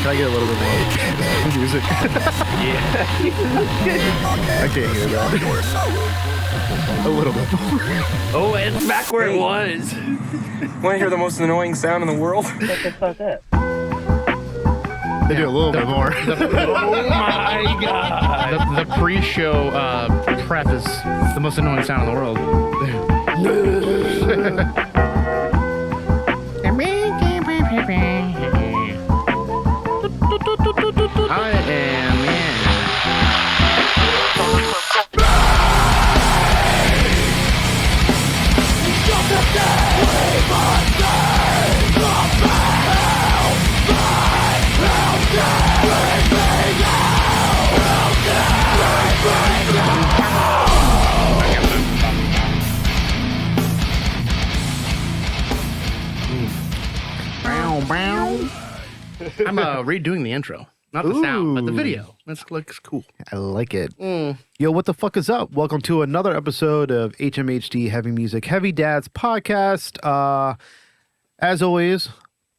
Can I get a little bit more music? Yeah. I can't hear that. A little bit more. Oh, it's back where it was. Want to hear the most annoying sound in the world? What the fuck that? They do a little bit more. Oh my god. The pre-show prep is the most annoying sound in the world. I am I'm redoing the intro. Not the sound, but the video. That looks cool. I like it. Yo, what the fuck is up? Welcome to another episode of HMHD Heavy Music Heavy Dads podcast. As always,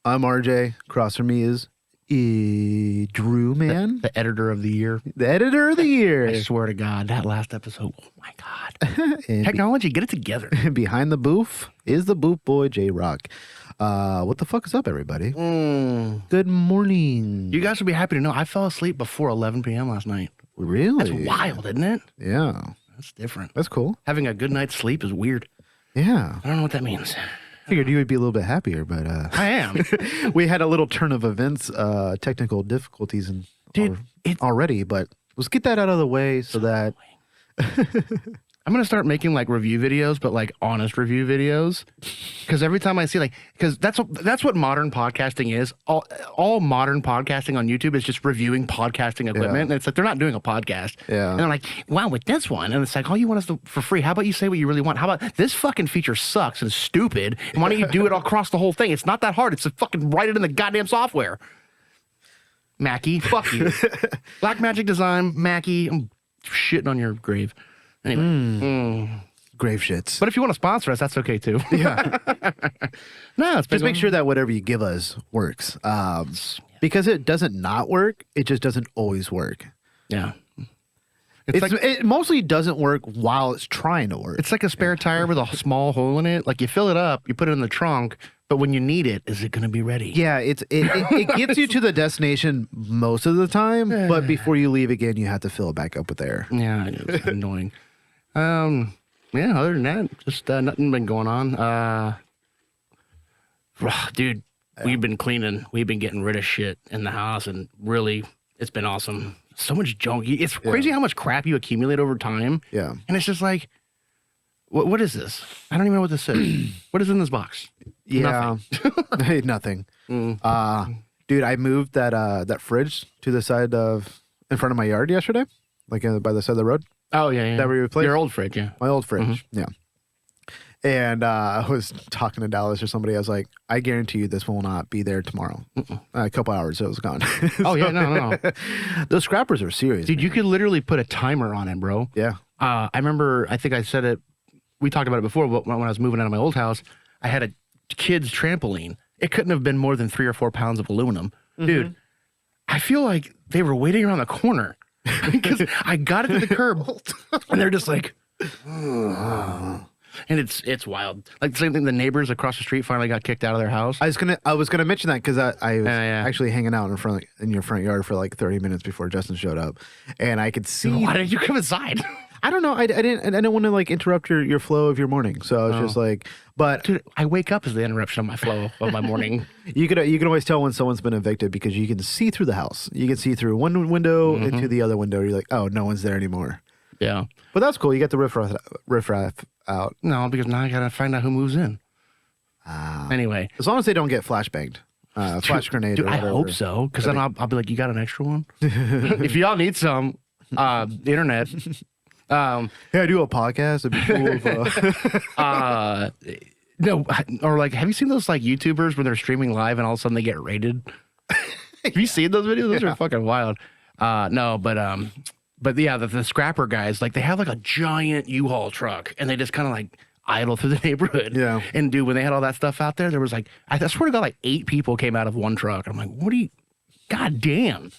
I'm RJ. Across from me is Drew, man. The editor of the year. The editor of the year. I swear to God, that last episode, oh my God. And Technology, get it together. behind the booth is the booth boy, J-Rock. What the fuck is up, everybody? Good morning. You guys would be happy to know I fell asleep before 11 p.m. last night. Really? That's wild, isn't it? Yeah. That's different. That's cool. Having a good night's sleep is weird. Yeah. I don't know what that means. Figured you would be a little bit happier, but I am. we had a little turn of events, technical difficulties already, but let's get that out of the way so that I'm going to start making like review videos, but like honest review videos. Because every time I see because that's what modern podcasting is. All modern podcasting on YouTube is just reviewing podcasting equipment. Yeah. And it's like, they're not doing a podcast. Yeah. And I'm like, wow, with this one. And it's like, oh, you want us for free. How about you say what you really want? How about this fucking feature sucks and stupid. And why don't you do it across the whole thing? It's not that hard. It's to fucking write it in the goddamn software. Mackie, fuck you. Black Magic Design, Mackie, I'm shitting on your grave. Anyway. grave shits. But if you want to sponsor us, that's okay too. Yeah. No, it's Just make sure that whatever you give us works. Because it doesn't not work, it just doesn't always work. Yeah. It mostly doesn't work while it's trying to work. It's like a spare tire with a small hole in it. Like you fill it up, you put it in the trunk, but when you need it, is it going to be ready? Yeah, it gets you to the destination most of the time, but before you leave again, you have to fill it back up with air. Yeah, I know. It's annoying. Yeah, other than that, just nothing been going on. Dude, we've been cleaning. We've been getting rid of shit in the house, and really, it's been awesome. So much junk. It's crazy how much crap you accumulate over time. Yeah. And it's just like, what is this? I don't even know what this is. What is in this box? Yeah. Nothing. Dude, I moved that fridge to the side in front of my yard yesterday, like by the side of the road. Oh, yeah. That we replaced? Your old fridge, yeah. My old fridge, yeah. And I was talking to Dallas or somebody. I was like, I guarantee you this will not be there tomorrow. A couple hours, it was gone. Oh, yeah, no. Those scrappers are serious. Dude, man. you could literally put a timer on it, bro. Yeah. I remember, I think I said it, we talked about it before, but when I was moving out of my old house, I had a kid's trampoline. It couldn't have been more than 3 or 4 pounds of aluminum. Dude, I feel like they were waiting around the corner because I got it to the curb and they're just like, and it's wild. Like the same thing, the neighbors across the street finally got kicked out of their house. I was gonna mention that because I was actually hanging out in your front yard for like 30 minutes before Justin showed up, and I could see. Why didn't you come inside? I don't know. I didn't want to like interrupt your flow of your morning, so I was just like, but Dude, I wake up as the interruption of my flow of my morning. you can always tell when someone's been evicted because you can see through the house. You can see through one window into the other window. You're like, oh, no one's there anymore. Yeah, but that's cool. You got the riffraff out. No, because now I gotta find out who moves in. Anyway, As long as they don't get flashbanged, flash grenade. dude, or I whatever. hope so. Because then I'll be like, you got an extra one? If y'all need some internet. Hey, I do a podcast. It'd be cool if, No, or like, have you seen those like YouTubers when they're streaming live and all of a sudden they get raided? Have you seen those videos? Those are fucking wild. No, but yeah, the scrapper guys, like they have like a giant U-Haul truck and they just kind of like idle through the neighborhood. Yeah. And dude, when they had all that stuff out there, there was like, I swear to God, like 8 people came out of one truck. I'm like, what are you? God damn.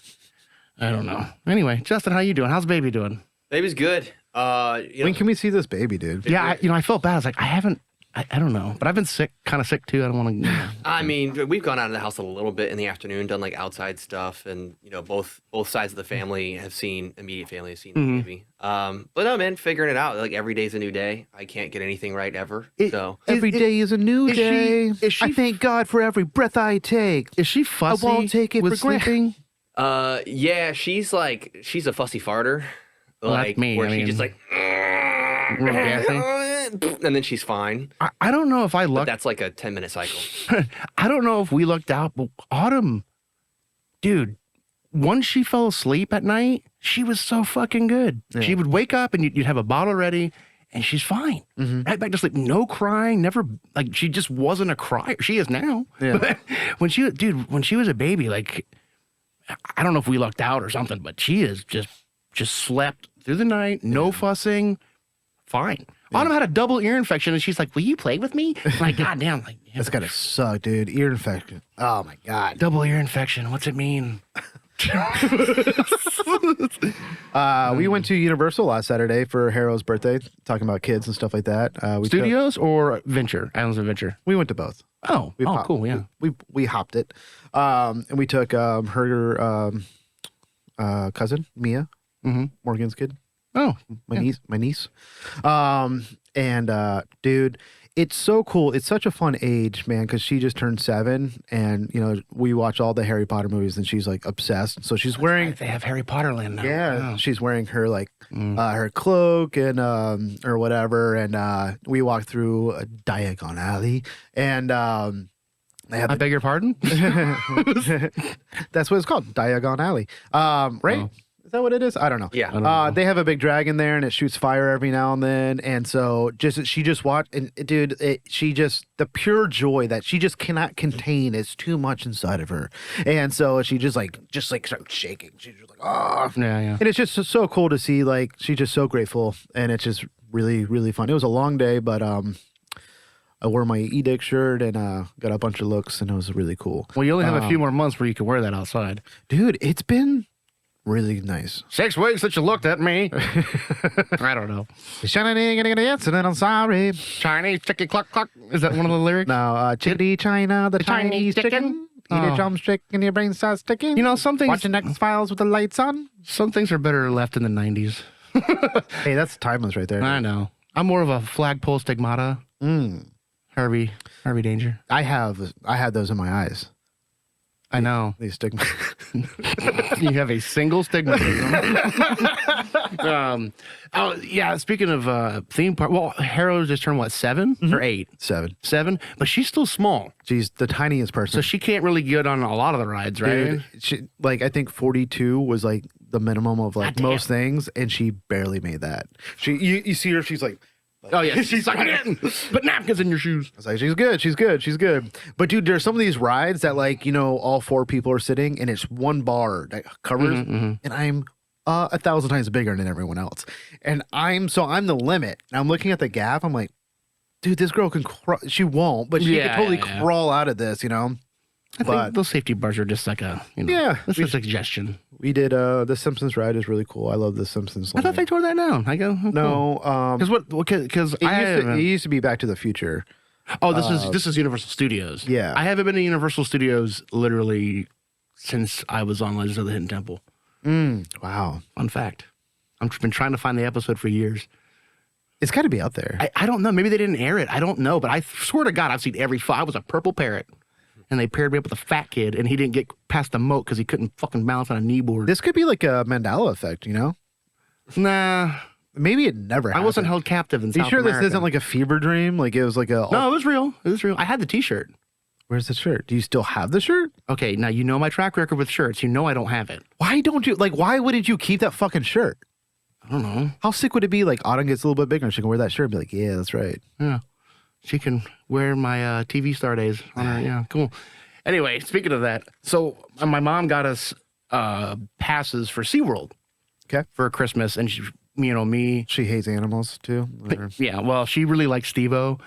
I don't know. Anyway, Justin, how you doing? How's baby doing? Baby's good. When can we see this baby, dude? Yeah, I felt bad. I was like, I don't know. But I've been kind of sick too. I don't want to. I mean, we've gone out of the house a little bit in the afternoon, done like outside stuff, and both sides of the family have seen, immediate family has seen the baby. But no, man, figuring it out. Like every day's a new day. I can't get anything right ever. So Every day is a new day. I thank God for every breath I take. Is she fussy? I won't take it with for granted. sleeping? yeah, she's a fussy farter. Well, Like that's me. where I she mean, just like, real gassy. and then she's fine. I don't know if I But lucked. that's like a 10-minute cycle. I don't know if we lucked out, but Autumn, dude, once she fell asleep at night, she was so fucking good. Yeah. She would wake up and you'd have a bottle ready, and she's fine. Right back to sleep. No crying. Never like she just wasn't a crier. She is now. Yeah. But when she was a baby, like I don't know if we lucked out or something, but she is just slept through the night, no fussing, fine. Autumn had a double ear infection, and she's like, "Will you play with me?" I'm like, God damn, like That's gotta suck, dude. Ear infection. Oh my God. double ear infection. What's it mean? We went to Universal last Saturday for Harrow's birthday, talking about kids and stuff like that. We Studios or Venture? Islands of Adventure. we went to both. Oh, cool, yeah. We hopped it, and we took her cousin Mia, Morgan's kid, Oh, my niece, and dude, it's so cool. It's such a fun age, man, because she just turned 7, and we watch all the Harry Potter movies, and she's like obsessed. So she's wearing. they have Harry Potter Land now. Yeah, Oh. she's wearing her her cloak and or whatever, and we walked through a Diagon Alley, and they have I beg your pardon? that's what it's called, Diagon Alley, right? Oh. Is that what it is? I don't know. Yeah. I don't know. They have a big dragon there, and it shoots fire every now and then. And so, she just watched, and dude, the pure joy that she just cannot contain is too much inside of her, and so she just starts shaking. She's just like, oh, Yeah, yeah. and it's just so cool to see. Like, she's just so grateful, and it's just really, really fun. It was a long day, but I wore my edict shirt and got a bunch of looks, and it was really cool. Well, you only have a few more months where you can wear that outside. Dude, it's been really nice. 6 weeks that you looked at me. I don't know. And I'm sorry. Chinese chicken cluck cluck. Is that one of the lyrics? No, chickadee China, the Chinese chicken. Eat a drumstick and your brain starts sticking. Some things, Watching X-Files with the lights on. some things are better left in the 90s. Hey, that's timeless right there. I know. I'm more of a flagpole stigmata. Harvey Danger. I had those in my eyes. I know. They stick. You have a single stigmatism. Oh yeah. Speaking of theme park, well, Harrow just turned what, 7 or 8? 7. 7, but she's still small, She's the tiniest person. so she can't really get on a lot of the rides, right? Dude, I think 42 was like the minimum of like God damn. most things, and she barely made that. You see her, she's like. Oh yeah, she's like, put napkins in your shoes. I was like, she's good. But dude, there's some of these rides that all 4 people are sitting, and it's one bar that covers, and I'm 1,000 times bigger than everyone else, and I'm the limit. And I'm looking at the gap. I'm like, dude, this girl can. She won't, but she can totally crawl out of this. I think those safety bars are just like a, Yeah, that's a suggestion. We did the Simpsons ride is really cool. I love the Simpsons. I thought they tore that down. I go, oh, no, because it used to be Back to the Future. Oh, this is Universal Studios. Yeah. I haven't been to Universal Studios literally since I was on Legends of the Hidden Temple. Wow, Fun fact. I've been trying to find the episode for years. it's got to be out there. I don't know. Maybe they didn't air it. I don't know. But I swear to God, I've seen every. I was a purple parrot, and they paired me up with a fat kid, and he didn't get past the moat because he couldn't fucking balance on a kneeboard. This could be like a Mandela effect, Nah, Maybe it never happened. I wasn't held captive in Are you South sure America. this isn't like a fever dream? Like it was like a. No, it was real. It was real. I had the T-shirt. Where's the shirt? Do you still have the shirt? Okay, now you know my track record with shirts. You know I don't have it. Why don't you why wouldn't you keep that fucking shirt? I don't know. How sick would it be? Like Autumn gets a little bit bigger and she can wear that shirt and be like, yeah, that's right. Yeah. She can wear my TV star days on her. Yeah, cool. Anyway, speaking of that, so my mom got us passes for SeaWorld. Okay. For Christmas, and she, me. She hates animals too. Or- Yeah, well, she really likes Steve-O.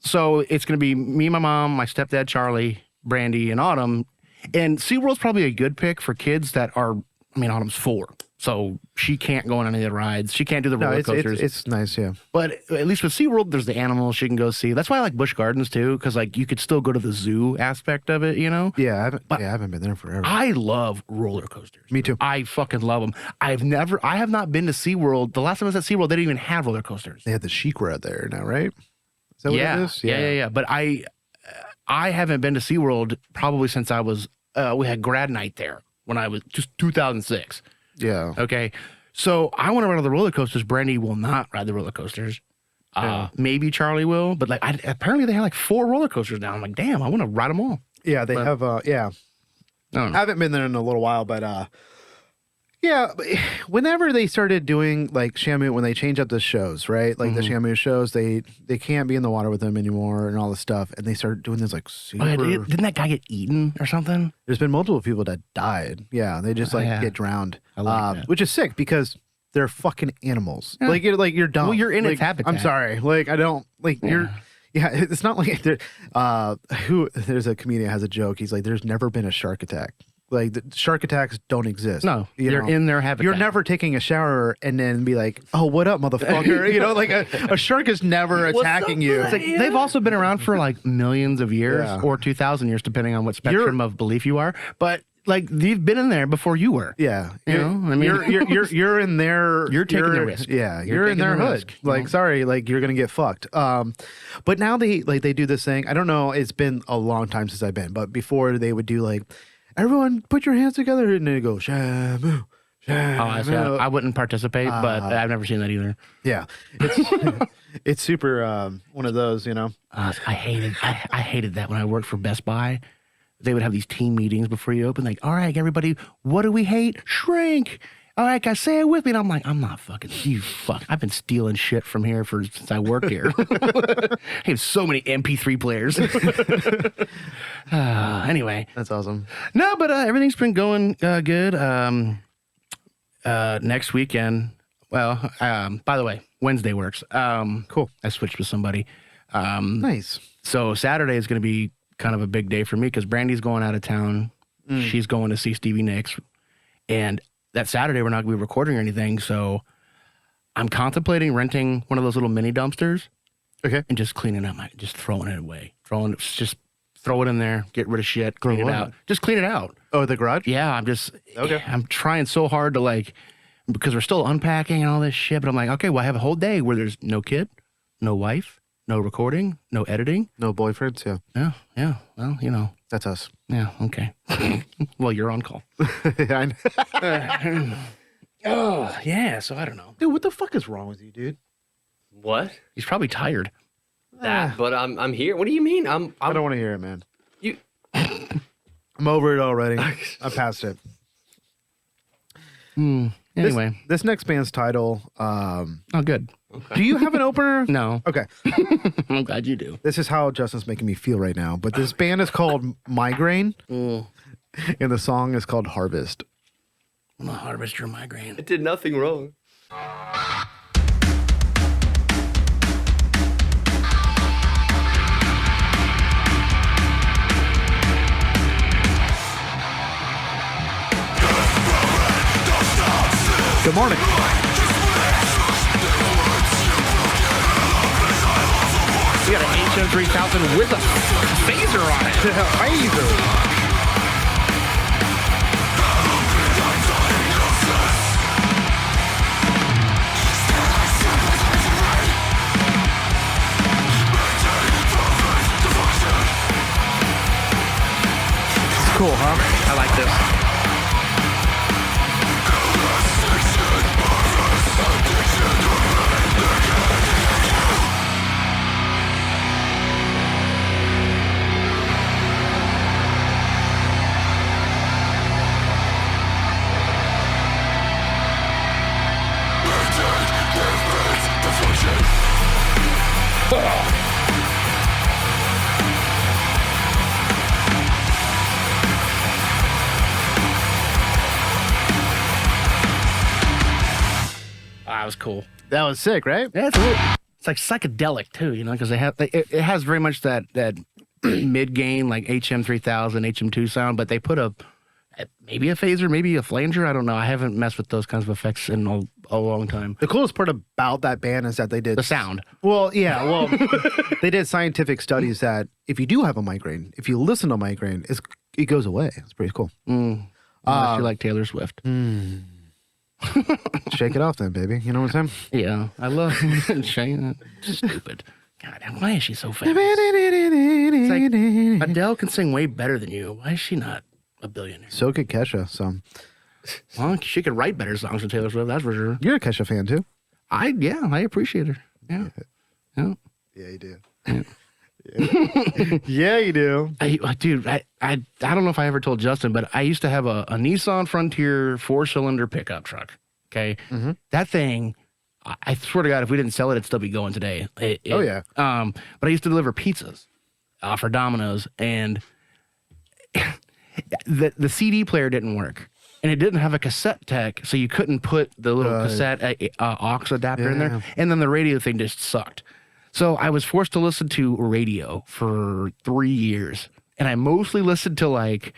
So it's going to be me, my mom, my stepdad, Charlie, Brandy and Autumn. And SeaWorld's probably a good pick for kids that are, I mean, Autumn's 4. So she can't go on any of the rides. She can't do the roller coasters. It's nice, yeah. But at least with SeaWorld, there's the animals she can go see. That's why I like Busch Gardens too, because like you could still go to the zoo aspect of it, you know? Yeah, I haven't been there forever. I love roller coasters. Me too. I fucking love them. I have not been to SeaWorld. The last time I was at SeaWorld, they didn't even have roller coasters. They had the SheiKra there now, right? Is that what it is? Yeah. But I haven't been to SeaWorld probably since I was, we had grad night there when I was just 2006. Yeah. Okay. So I want to ride on the roller coasters. Brandy will not ride the roller coasters. Maybe Charlie will, but like apparently they have like 4 roller coasters now. I'm like, damn, I want to ride them all. Yeah, they have. Yeah. I don't know. I haven't been there in a little while, but yeah. Whenever they started doing like Shamu, when they changed up the shows, right? Like the Shamu shows, they can't be in the water with them anymore and all this stuff, and they started doing this like super. Oh, yeah, didn't that guy get eaten or something? There's been multiple people that died. Yeah, they just get drowned, I like that. which is sick because they're fucking animals. Yeah. Like you're dumb. Well, you're in like, its habitat. I'm sorry. Like I don't like you're. Yeah, it's not like there's a comedian that has a joke. He's like, "There's never been a shark attack. Like the shark attacks don't exist. No, you they're know? in their habitat. You're never taking a shower and then be like, "Oh, what up, motherfucker?" You know, like a shark is never attacking you. It's like, they've also been around for like millions of years or 2,000 years, depending on what spectrum of belief you are. But like they've been in there before you were. Yeah, you know, I mean, you're in there. You're taking the risk. Yeah, you're in their hood. Risk, like, sorry, like you're gonna get fucked. But now they do this thing. I don't know. It's been a long time since I've been, but before they would do like, everyone put your hands together, and they go Shamu. I wouldn't participate, but I've never seen that either. Yeah, it's super one of those, you know. I hated that when I worked for Best Buy. They would have these team meetings before you open. Like, all right, everybody, what do we hate? Shrink. All right, guys, say it with me. And I'm like, I'm not fucking you. Fuck, I've been stealing shit from here since I worked here. I have so many MP3 players. Anyway, That's awesome. no, but everything's been going good. Next weekend. Well, by the way, Wednesday works. Cool. I switched with somebody. Nice. So Saturday is going to be kind of a big day for me because Brandy's going out of town. She's going to see Stevie Nicks. And that Saturday, we're not going to be recording or anything. So I'm contemplating renting one of those little mini dumpsters. Okay. And just cleaning up, just throwing it away. Just throw it in there, get rid of shit, clean it out. Just clean it out. Oh, the garage? Yeah, I'm trying so hard to like, because we're still unpacking and all this shit, but I'm like, okay, well, I have a whole day where there's no kid, no wife, no recording, no editing. No boyfriends? Yeah. Yeah. Well, you know. That's us. Yeah, okay. Well, you're on call. Yeah, I know. Oh, yeah, so I don't know. Dude, what the fuck is wrong with you, dude? What? He's probably tired. But I'm here. What do you mean? I don't want to hear it, man. You. I'm over it already. I'm past it. Anyway. This next band's title, Oh, good. Okay. do you have an opener? No. Okay. I'm glad you do. This is how Justin's making me feel right now. But this band is called Migraine, and the song is called Harvest. I'm a harvester of migraine. It did nothing wrong. Good morning. We got an HM3000 with a phaser on it. Phaser. It's cool, huh? I like this. That was cool. That was sick, right? Yeah, it's like psychedelic too, you know, because it has very much that mid-gain, like HM3000, HM2 sound, but they put maybe a phaser, maybe a flanger. I don't know. I haven't messed with those kinds of effects in a long time. The coolest part about that band is that they did The sound. Well, yeah, well, they did scientific studies that if you do have a migraine, if you listen to migraine, it goes away. It's pretty cool. Unless you like Taylor Swift. Shake it off then, baby. You know what I'm saying? Yeah, I love Shane. Stupid. God, why is she so famous? It's like, Adele can sing way better than you. Why is she not a billionaire? So could Kesha. So Well, she could write better songs than Taylor Swift, that's for sure. you're a Kesha fan too. I appreciate her. Yeah. Yeah, you do. Yeah, you do. Dude, I don't know if I ever told Justin, but I used to have a Nissan Frontier 4-cylinder pickup truck. Okay, that thing. I swear to God, if we didn't sell it, it'd still be going today. Oh, yeah. But I used to deliver pizzas for Domino's, and the CD player didn't work, and it didn't have a cassette tech, so you couldn't put the little cassette aux adapter in there, and then the radio thing just sucked. So I was forced to listen to radio for 3 years, and I mostly listened to like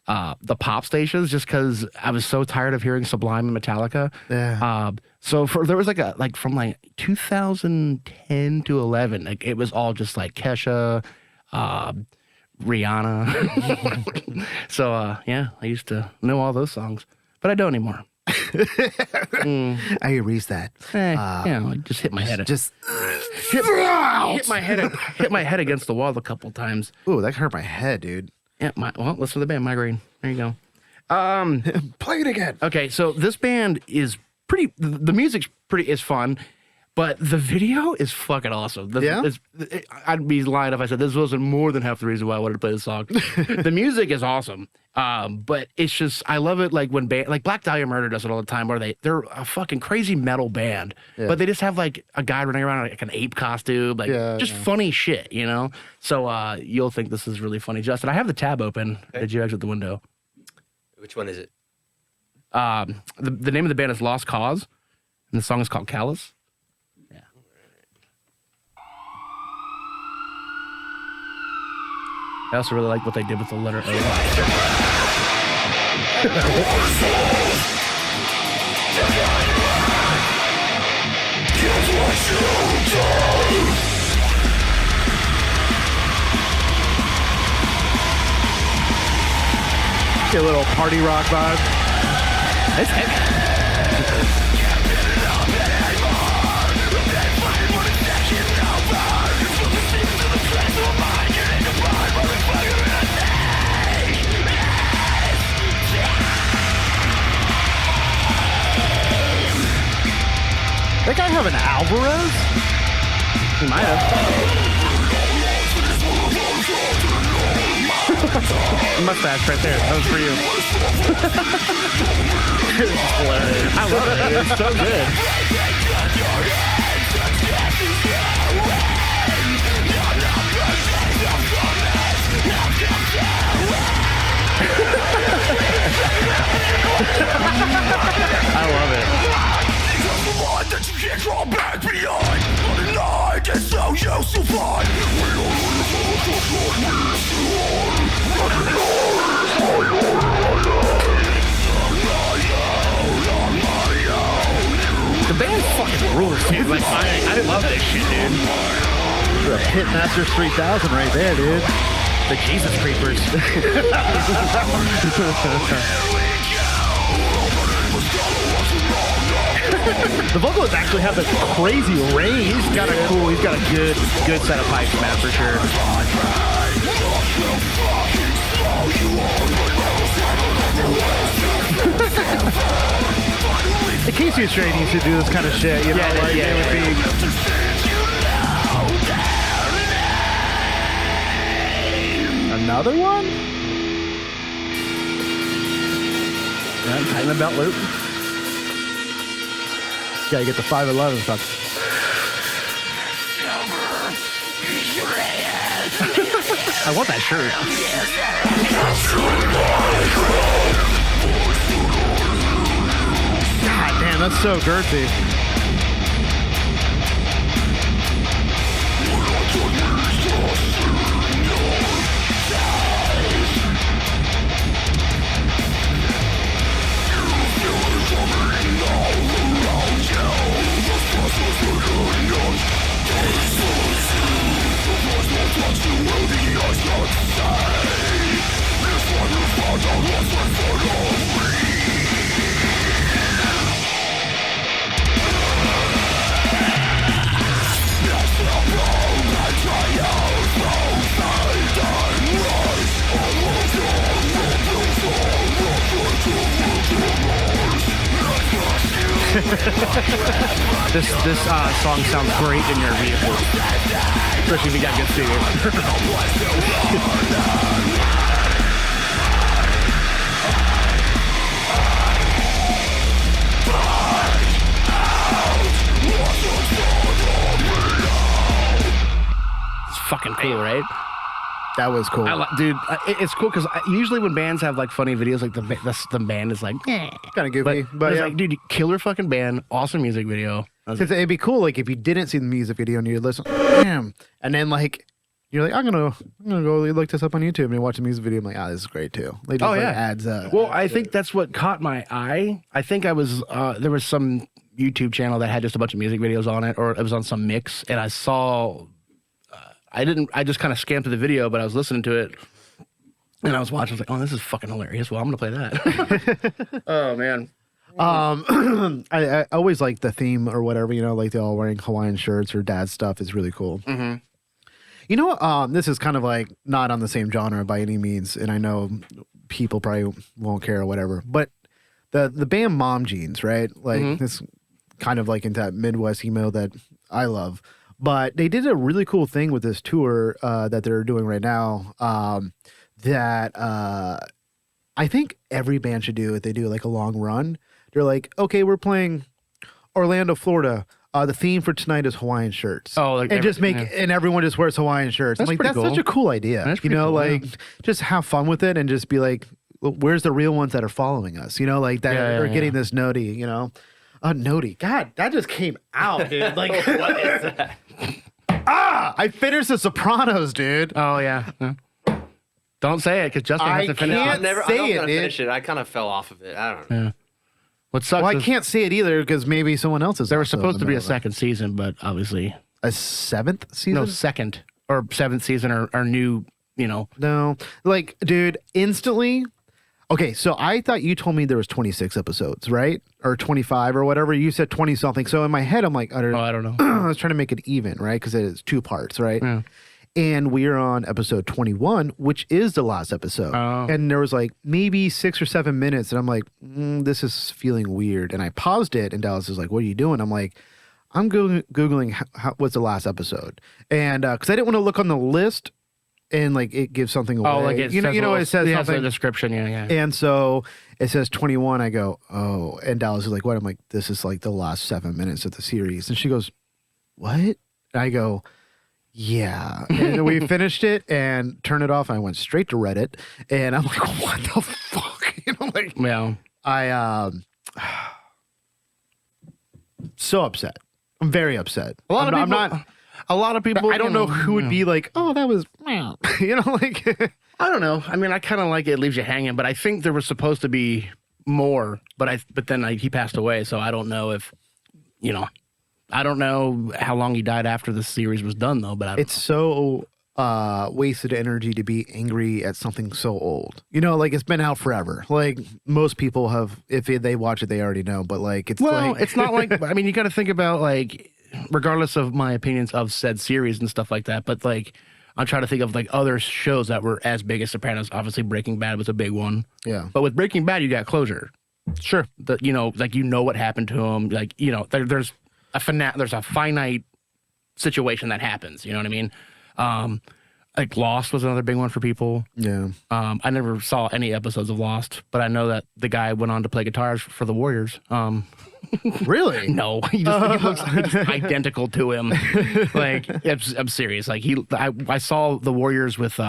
the pop stations just because I was so tired of hearing Sublime and Metallica. Yeah. So there was from 2010 to 11, like it was all just like Kesha, Rihanna. So I used to know all those songs, but I don't anymore. I erase that. I just hit my head. Hit my head against the wall a couple times. Ooh, that hurt my head, dude. Yeah, listen to the band Migraine. There you go. Play it again. Okay, so this band is pretty. The music's is fun, but the video is fucking awesome. I'd be lying if I said this wasn't more than half the reason why I wanted to play the song. The music is awesome, but it's just I love it. Like when like Black Dahlia Murder does it all the time, where they're a fucking crazy metal band, but they just have like a guy running around in like an ape costume, like funny shit, you know. So you'll think this is really funny, Justin. I have the tab open. Okay. Did you exit the window? Which one is it? The name of the band is Lost Cause, and the song is called Callous. Yeah. I also really like what they did with the letter O. Get a little party rock vibe. It's heavy. That guy have an Alvarez? He might have. Mustache right there. That was for you. I love it. It's so good. I love it. That you can't draw back behind. The night is so useless. The band fucking rules, dude. Like, I love this shit, dude. The Pitmasters 3000 right there, dude. The Jesus Creepers. The vocalist actually has a crazy range. He's got a good set of pipes, man, for sure. The Casey Strait needs to do this kind of shit, you know, it would be. Another one? Tighten the belt loop. Gotta get the 511 stuff. I want that shirt. God damn, that's so girthy. This song sounds great in your vehicle, especially if you got good It's fucking cool, right? That was cool. Dude, it's cool because usually when bands have like funny videos, like the band is like, kind of goofy, but it's yeah. like, dude, killer fucking band, awesome music video. Because it'd be cool, like if you didn't see the music video and you listen, damn, and then like you're like, I'm gonna go look this up on YouTube and watch the music video. I'm like, this is great too. Like, just, like, adds up. Well, I think that's what caught my eye. I think I was there was some YouTube channel that had just a bunch of music videos on it, or it was on some mix, and I saw. I just kind of scanned through the video, but I was listening to it and I was watching. I was like, oh, this is fucking hilarious. Well, I'm going to play that. Oh, man. I always like the theme or whatever, like they all wearing Hawaiian shirts or dad stuff is really cool. Mm-hmm. You know what? This is kind of like not on the same genre by any means. And I know people probably won't care or whatever, but the band Mom Jeans, right? Like this kind of like into that Midwest emo that I love. But they did a really cool thing with this tour that they're doing right now that I think every band should do if they do like a long run. They're like, okay, we're playing Orlando, Florida. The theme for tonight is Hawaiian shirts. Oh, like and and everyone just wears Hawaiian shirts. That's I'm like, pretty that's cool. such a cool idea. That's pretty cool, like just have fun with it and just be like, well, where's the real ones that are following us? Like that are getting this noti, noti. God, that just came out, dude. Like, what is that? I finished The Sopranos, dude. Oh, yeah. Don't say it because Justin has to finish can't it. I say don't it, gonna dude. finish it. I kind of fell off of it. I don't know. Yeah. What sucks Well, I is can't say it either because maybe someone else is. there was also supposed in to the be a middle of second season, but obviously. a seventh season. No, second or seventh season or new, No, like, dude, instantly. Okay, so I thought you told me there was 26 episodes, right? Or 25 or whatever. You said 20 something. So in my head, I'm like, I don't know. I was trying to make it even, right? Because it is 2 parts, right? Yeah. And we are on episode 21, which is the last episode. Oh. And there was like maybe 6 or 7 minutes. And I'm like, this is feeling weird. And I paused it. And Dallas is like, what are you doing? I'm like, I'm Googling what's the last episode. And because I didn't want to look on the list and like it gives something away. Oh, like it it says the something. description. Yeah. And so it says 21. I go, oh. And Dallas is like, what? I'm like, this is like the last 7 minutes of the series. And she goes, what? And I go, yeah. And we finished it and turned it off. And I went straight to Reddit. And I'm like, what the fuck? Like, Yeah. so upset. I'm very upset. A lot of people. I don't know who would be like, oh, that was, like. I don't know. I mean, I kind of like it leaves you hanging, but I think there was supposed to be more. But then he passed away, so I don't know if, I don't know how long he died after the series was done, though. But It's so wasted energy to be angry at something so old. Like it's been out forever. Like most people have, if they watch it, they already know. But like it's it's not like. I mean, you got to think about like, regardless of my opinions of said series and stuff like that. But like, I'm trying to think of like other shows that were as big as Sopranos. Obviously, Breaking Bad was a big one. Yeah. But with Breaking Bad, you got closure. Sure. What happened to him. Like, there's a finite situation that happens. You know what I mean? Like Lost was another big one for people. Yeah. I never saw any episodes of Lost, but I know that the guy went on to play guitars for the Warriors. Really? No, he looks identical to him. Like, I'm serious. Like I saw the Warriors with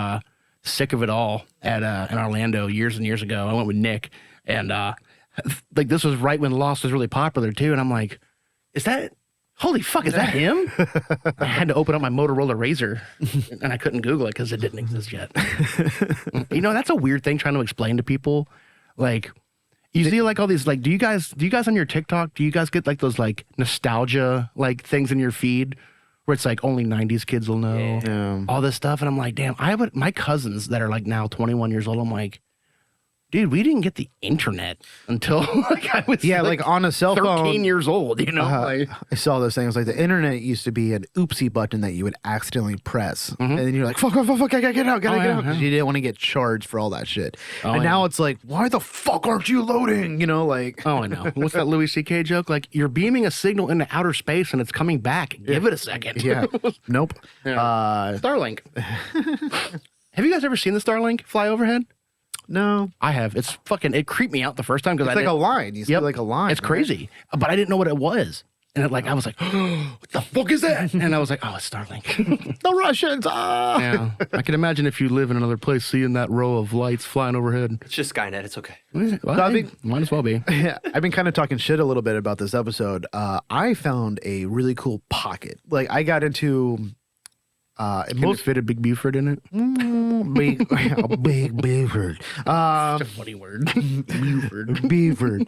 Sick of It All at in Orlando years and years ago. I went with Nick, and like this was right when Lost was really popular too. And I'm like, holy fuck, is that him? I had to open up my Motorola Razr, and I couldn't Google it because it didn't exist yet. That's a weird thing trying to explain to people. Like, you see like all these, like, do you guys on your TikTok, do you guys get like those like nostalgia like things in your feed where it's like only 90s kids will know Yeah. all this stuff? And I'm like, damn, my cousins that are like now 21 years old, I'm like, Dude, we didn't get the internet until like I was like on a cell 13 phone. years old, you know? Like, I saw those things like the internet used to be an oopsie button that you would accidentally press, and then you're like, fuck, I gotta get out, gotta get out, because you didn't want to get charged for all that shit. And now it's like, why the fuck aren't you loading? You know, like. oh, I know. What's that Louis C.K. joke? Like, you're beaming a signal into outer space and it's coming back. Give it a second. Yeah. Nope. Starlink. Have you guys ever seen the Starlink fly overhead? No. I have. It creeped me out the first time because It's like a line. You see like a line. It's crazy. But I didn't know what it was. And I was like, what the fuck is that? And I was like, oh, it's Starlink. The Russians. Yeah. I can imagine if you live in another place, seeing that row of lights flying overhead. It's just Skynet. It's okay. Well, might as well be. Yeah, I've been kind of talking shit a little bit about this episode. I found a really cool pocket. Like I got into Can it fit a Big Buford in it? Big Buford. Such a funny word. Buford. Buford.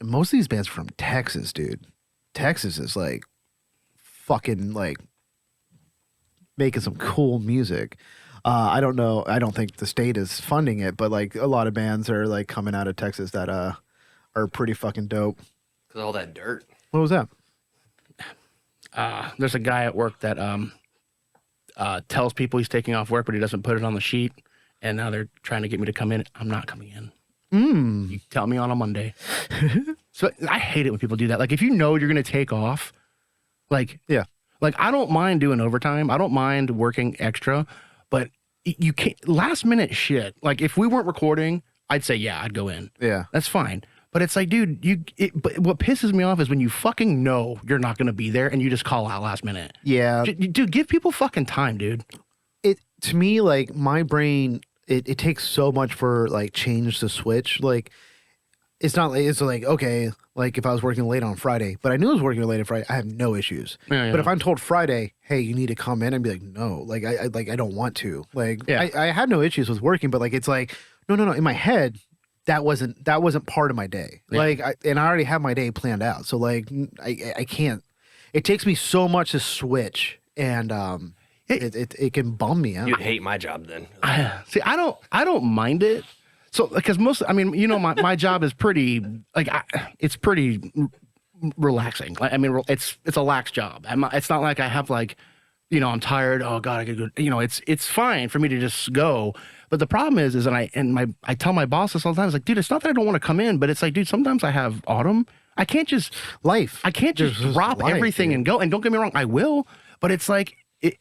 Most of these bands are from Texas, dude. Texas is like fucking like making some cool music. I don't know. I don't think the state is funding it, but like a lot of bands are like coming out of Texas that are pretty fucking dope. Because all that dirt. What was that? There's a guy at work that tells people he's taking off work, but he doesn't put it on the sheet. And now they're trying to get me to come in. I'm not coming in. You tell me on a Monday. So I hate it when people do that. Like if you know you're going to take off, like I don't mind doing overtime. I don't mind working extra, but you can't last minute shit. Like if we weren't recording, I'd say yeah, I'd go in. Yeah, that's fine. But it's like, dude, but what pisses me off is when you fucking know you're not going to be there and you just call out last minute. Yeah, dude, give people fucking time, dude. To me, like my brain. It takes so much for like change to switch. Like it's not like it's like okay, like if I was working late on Friday, but I knew I was working late on Friday, I have no issues. Yeah. But if I'm told Friday, hey, you need to come in, I'd be like, no, like I don't want to. Like I had no issues with working, but like it's like no. In my head, that wasn't part of my day. Yeah. Like I already have my day planned out. So like I can't. It takes me so much to switch and It can bum me out. You'd hate my job then. See, I don't mind it. So because my job is pretty it's pretty relaxing. I mean, it's a lax job. It's not like I have like, I'm tired. Oh God, I gotta go. It's fine for me to just go. But the problem is I tell my boss this all the time. It's like, dude, it's not that I don't want to come in, but it's like, dude, sometimes I have autumn. I can't just I can't just drop everything and go. And don't get me wrong, I will. But it's like.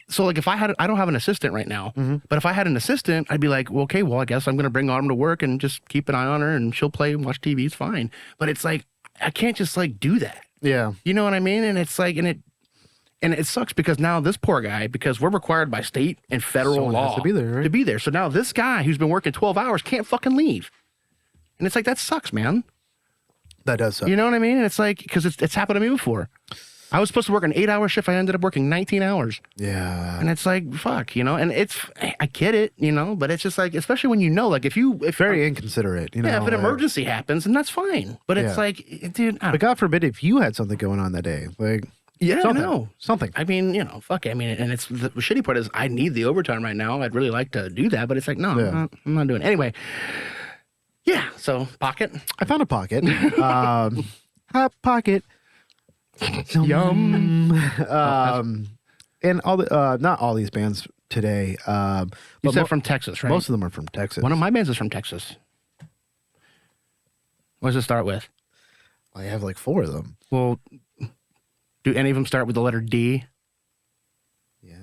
So like if I don't have an assistant right now, but if I had an assistant, I'd be like, well, okay, well, I guess I'm going to bring Autumn to work and just keep an eye on her and she'll play and watch TV. It's fine. But it's like, I can't just like do that. Yeah. You know what I mean? And it's like, and it sucks because now this poor guy, because we're required by state and federal law has to be there, right? to be there. So now this guy who's been working 12 hours can't fucking leave. And it's like, that sucks, man. That does suck. You know what I mean? And it's like, because it's happened to me before. I was supposed to work an 8-hour shift. I ended up working 19 hours. Yeah. And it's like, fuck, and I get it, but it's just like, especially when like if very inconsiderate, Yeah, if an emergency happens, and that's fine. But it's like, dude. But God forbid if you had something going on that day. Like, yeah, something. I mean, fuck it. I mean, and it's the shitty part is I need the overtime right now. I'd really like to do that, but it's like, no, I'm not doing it. Anyway. Yeah. So pocket. I found a pocket. Hot pocket. Yum. And all the not all these bands today. You said from Texas, right? Most of them are from Texas. One of my bands is from Texas. What does it start with? I have like 4 of them. Well, do any of them start with the letter D? Yeah.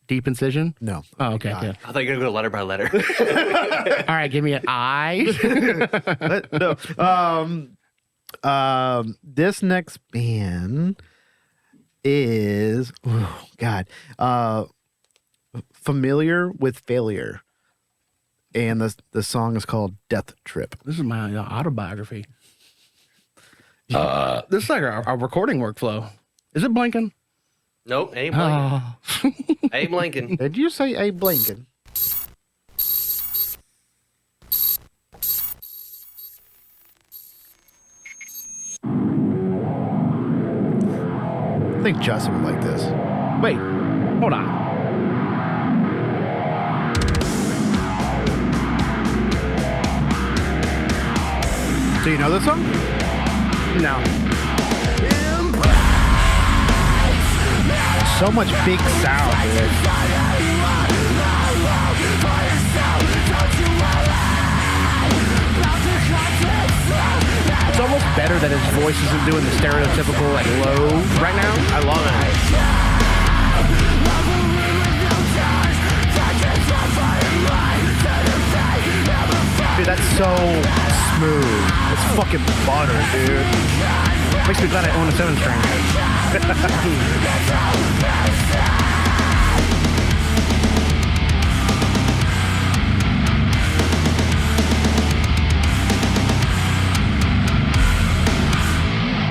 Deep incision? No. Oh, okay. Good. I thought you were going to go letter by letter. All right, give me an I. No. This next band is Familiar with Failure, and the song is called Death Trip. This is my autobiography. This is like our recording workflow. Is it blinking? Nope, ain't blinking. Ain't blinking. Did you say a blinking? I think Justin would like this. Wait, hold on. So you know this song? No. So much big sound, dude. It's almost better that his voice isn't doing the stereotypical like low right now. I love it. Dude, that's so smooth. It's fucking butter, dude. Makes me glad I own a 7-string.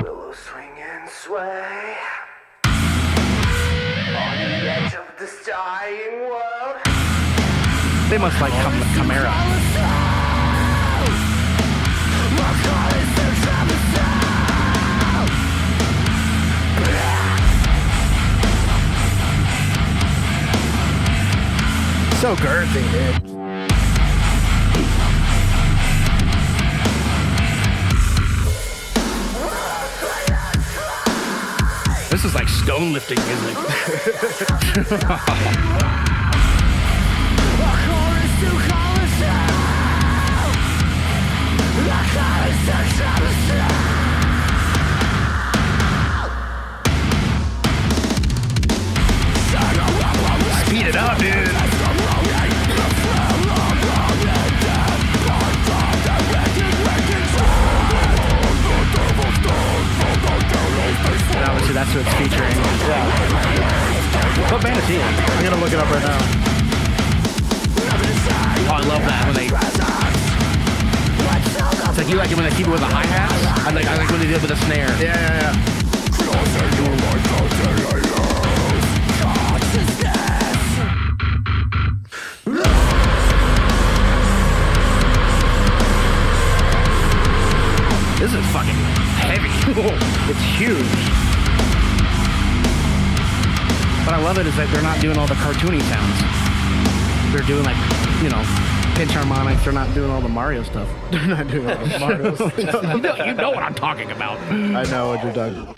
Willow swing and sway on the edge of this dying world. They must like Chimera. So girthy, dude. This is like stone lifting music. Speed it up, dude. And obviously that's what it's featuring. What band is he in? I'm gonna look it up right now. Oh, I love that when they. It's like you like it when they keep it with the hi-hats. I like when they did it with the snare. Yeah. This is fucking heavy. It's huge. What I love it is that they're not doing all the cartoony sounds. They're doing like, you know, pinch harmonics. They're not doing all the Mario stuff. They're not doing all the Marios. You know what I'm talking about. I know what you're talking about.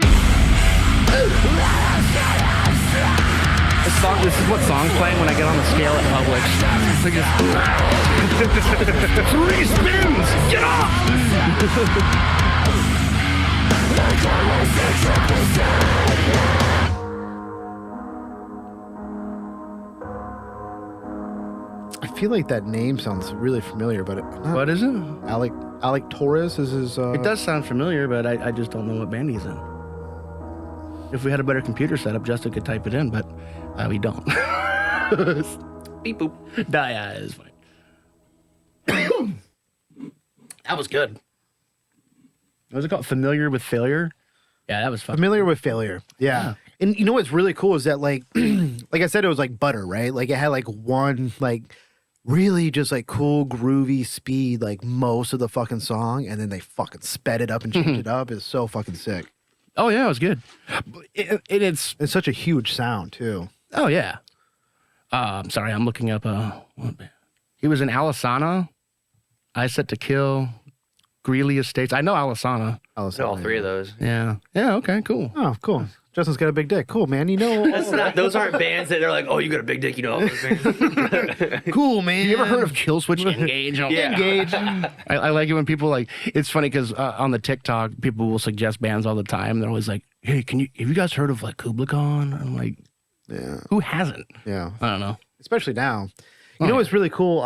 This is what song's playing when I get on the scale at Publix. It's like 3 spins! Get off! I feel like that name sounds really familiar, but What is it? Alec Torres is his. It does sound familiar, but I just don't know what band he's in. If we had a better computer setup, Justin could type it in, but we don't. Beep boop. Nah, yeah, it's fine. That was good. What was it called? Familiar with Failure? Yeah, that was fun. Familiar with Failure. Yeah. And you know what's really cool is that like I said, it was like butter, right? Like it had like one like really just like cool groovy speed like most of the fucking song, and then they fucking sped it up and changed it up. It's so fucking sick. Oh, yeah, it was good. It's such a huge sound too. Oh, yeah. I'm sorry, I'm looking up. He was in Alisana, I Set to Kill, Greeley Estates. I know Alisana. All 3 of those. Yeah. Yeah, okay, cool. Oh, cool. Justin's got a big dick. Cool, man. You know. Those aren't bands that they're like, oh, you got a big dick, you know all those bands. Cool, man. You ever heard of Kill Switch Engage? Yeah. Engage. I like it when people like, it's funny because on the TikTok, people will suggest bands all the time. They're always like, hey, have you guys heard of like Kubla Khan? I'm like, Yeah. who hasn't? Yeah. I don't know. Especially now. You know what's really cool?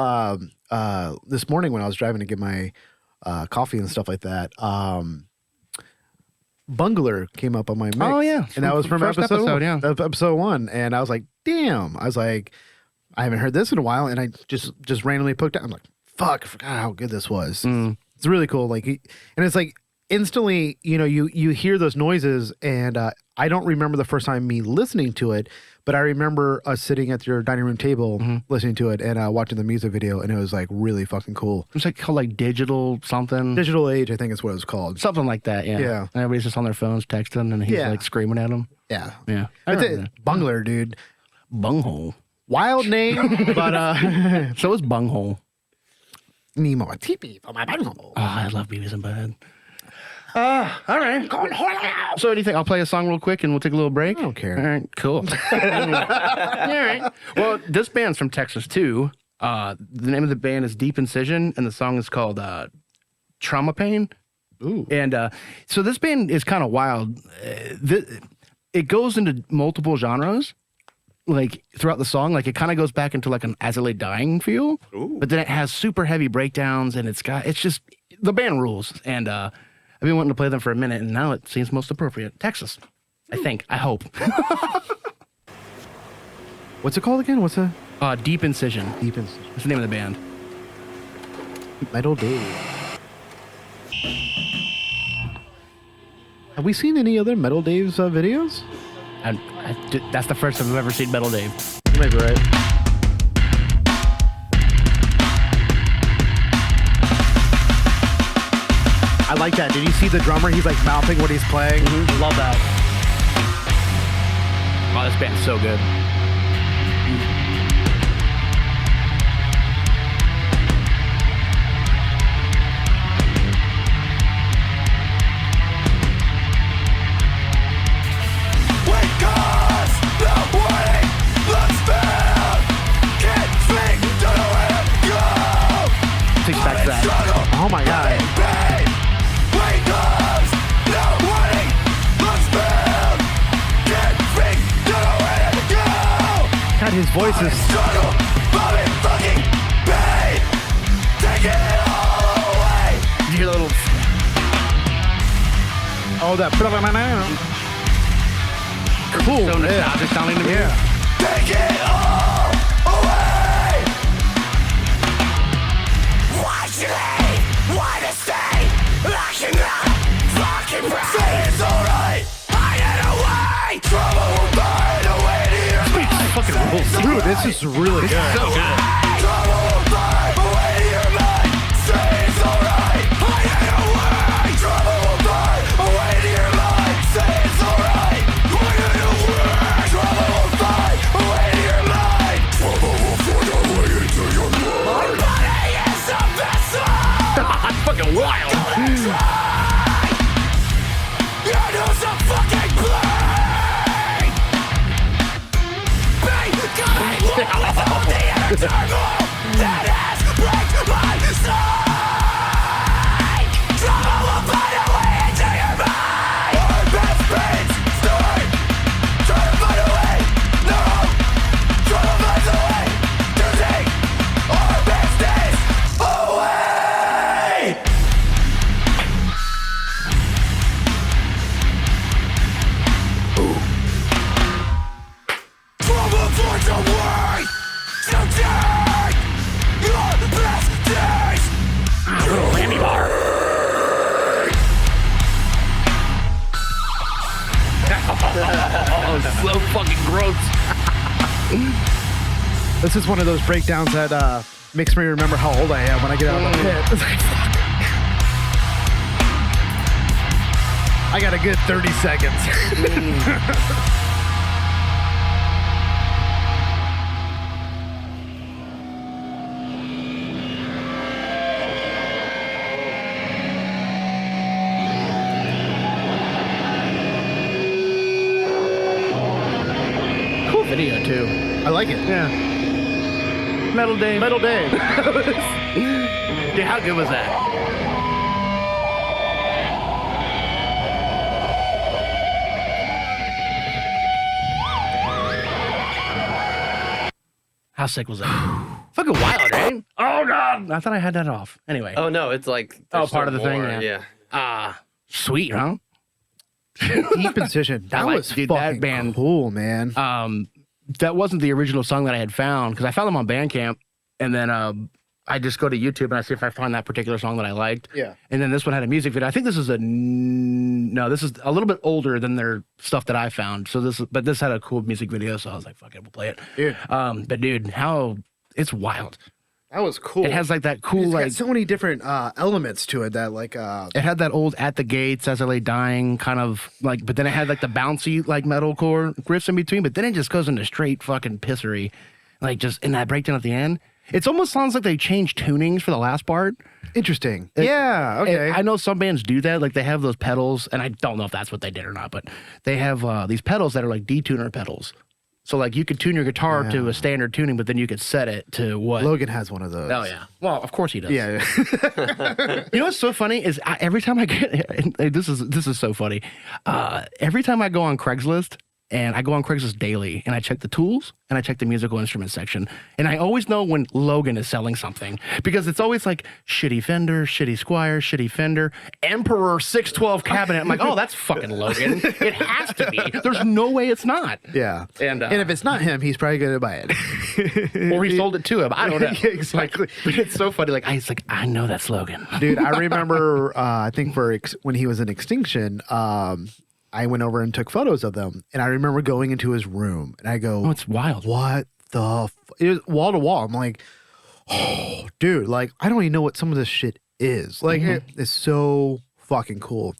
This morning when I was driving to get my coffee and stuff like that, Bungler came up on my mix. Oh, yeah. And that was from First episode yeah. episode 1. And I was like, damn. I was like, I haven't heard this in a while. And I just randomly poked out. I'm like, fuck, I forgot how good this was. It's really cool. Like, and it's like instantly, you know, you hear those noises, and I don't remember the first time me listening to it, but I remember us sitting at your dining room table listening to it and watching the music video, and it was like really fucking cool. It's like called like Digital something. Digital Age, I think is what it was called. Something like that, yeah. Yeah. And everybody's just on their phones texting, and he's like screaming at them. Yeah. Yeah. That's it. Bungler, dude. Bunghole. Wild name, but So is Bunghole. Nemo, a teepee for my bunghole. Oh, I love Beavis and Butthead. All right. So what do you think? I'll play a song real quick and we'll take a little break. I don't care. All right, cool. All right. Well, this band's from Texas too. The name of the band is Deep Incision, and the song is called Trauma Pain. Ooh. And so this band is kind of wild. It goes into multiple genres, like throughout the song. Like it kind of goes back into like an As I Lay Dying feel, but then it has super heavy breakdowns, and it's just the band rules. And I've been wanting to play them for a minute, and now it seems most appropriate. Texas, I hope. What's it called again? What's a Deep Incision. Deep Incision? That's the name of the band. Metal Dave. Have we seen any other Metal Dave's videos? That's the first time I've ever seen Metal Dave. You might be right. I like that. Did you see the drummer? He's like mouthing what he's playing. Love that. Oh, this band's so good. Takes back to that. Oh my god. God, his voice is. Did you hear the little? Oh, that. Cool. So nostalgic sounding to me. Yeah. Take it all away. Why should I want to stay? I cannot fucking breathe. Say it's alright. I get away. Trouble will burn away to your mind. Fucking rules. Dude, this is really good. So good. Trouble will burn away to your mind. Say it's alright. I get away. Trouble will burn away to your mind. Say it's alright. I get away. Trouble will burn away to your mind. Trouble will find a way into your mind. My body is a vessel. That's fucking wild. You know some fucking pain. Pain, God, with all the inner turmoil that has break my side. Trouble will find a way into your mind. Our best pains start. Try to find a way. No, trouble finds a way to take our best days away. Trouble finds a way to take your best days. Little Lammy bar. Oh, so fucking gross. This is one of those breakdowns that makes me remember how old I am when I get out of the pit. It's like, fuck. I got a good 30 seconds. Cool video too. I like it. Yeah. Metal Dave. Metal Dave. Dude, how good was that? How sick was that? Fucking wild, right? Oh god! I thought I had that off. Anyway. Oh no, it's like Oh, there's part still of the thing, more, yeah. Sweet, huh? Deep Incision. That like- was dude, that fucking band- cool, man. That wasn't the original song that I had found because I found them on Bandcamp, and then I just go to YouTube and I see if I find that particular song that I liked. Yeah. And then this one had a music video. I think this is this is a little bit older than their stuff that I found. So this had a cool music video. So I was like, fuck it, we'll play it. Dude. But dude, it's wild. That was cool. It has like that cool, It's like, got so many different elements to it that like it had that old At the Gates, As I Lay Dying kind of like, but then it had like the bouncy, like metalcore riffs in between, but then it just goes into straight fucking pissery. Like just in that breakdown at the end. It almost sounds like they changed tunings for the last part. Interesting. Yeah. Okay. I know some bands do that. Like they have those pedals, and I don't know if that's what they did or not, but they have these pedals that are like detuner pedals. So like you could tune your guitar to a standard tuning, but then you could set it to what? Logan has one of those. Oh yeah. Well, of course he does. Yeah. You know what's so funny is every time I get this is so funny. Every time I go on Craigslist. And I go on Craigslist daily, and I check the tools, and I check the musical instrument section. And I always know when Logan is selling something, because it's always like shitty Fender, shitty Squire, shitty Fender, Emperor 612 cabinet. I'm like, oh, that's fucking Logan. It has to be. There's no way it's not. Yeah. And if it's not him, he's probably going to buy it. Or he sold it to him. I don't know. Yeah, exactly. But it's so funny. Like, I know that's Logan. Dude, I remember, I think when he was in Extinction, I went over and took photos of them, and I remember going into his room, and I go, Oh, it's wild. what the it was wall to wall. I'm like, oh, dude, like, I don't even know what some of this shit is. Like, it's so fucking cool.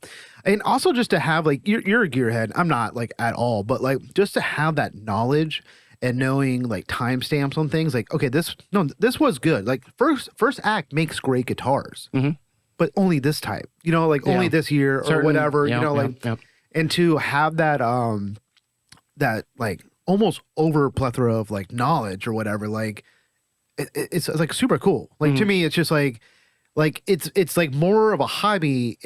And also just to have, like, you're a gearhead. I'm not, like, at all, but, like, just to have that knowledge and knowing, like, timestamps on things, like, okay, this was good. Like, first act makes great guitars, but only this type, you know, like, only this year or whatever, you know, like, and to have that that like almost over plethora of like knowledge or whatever, like it's like super cool. Like to me, it's just like it's like more of a hobby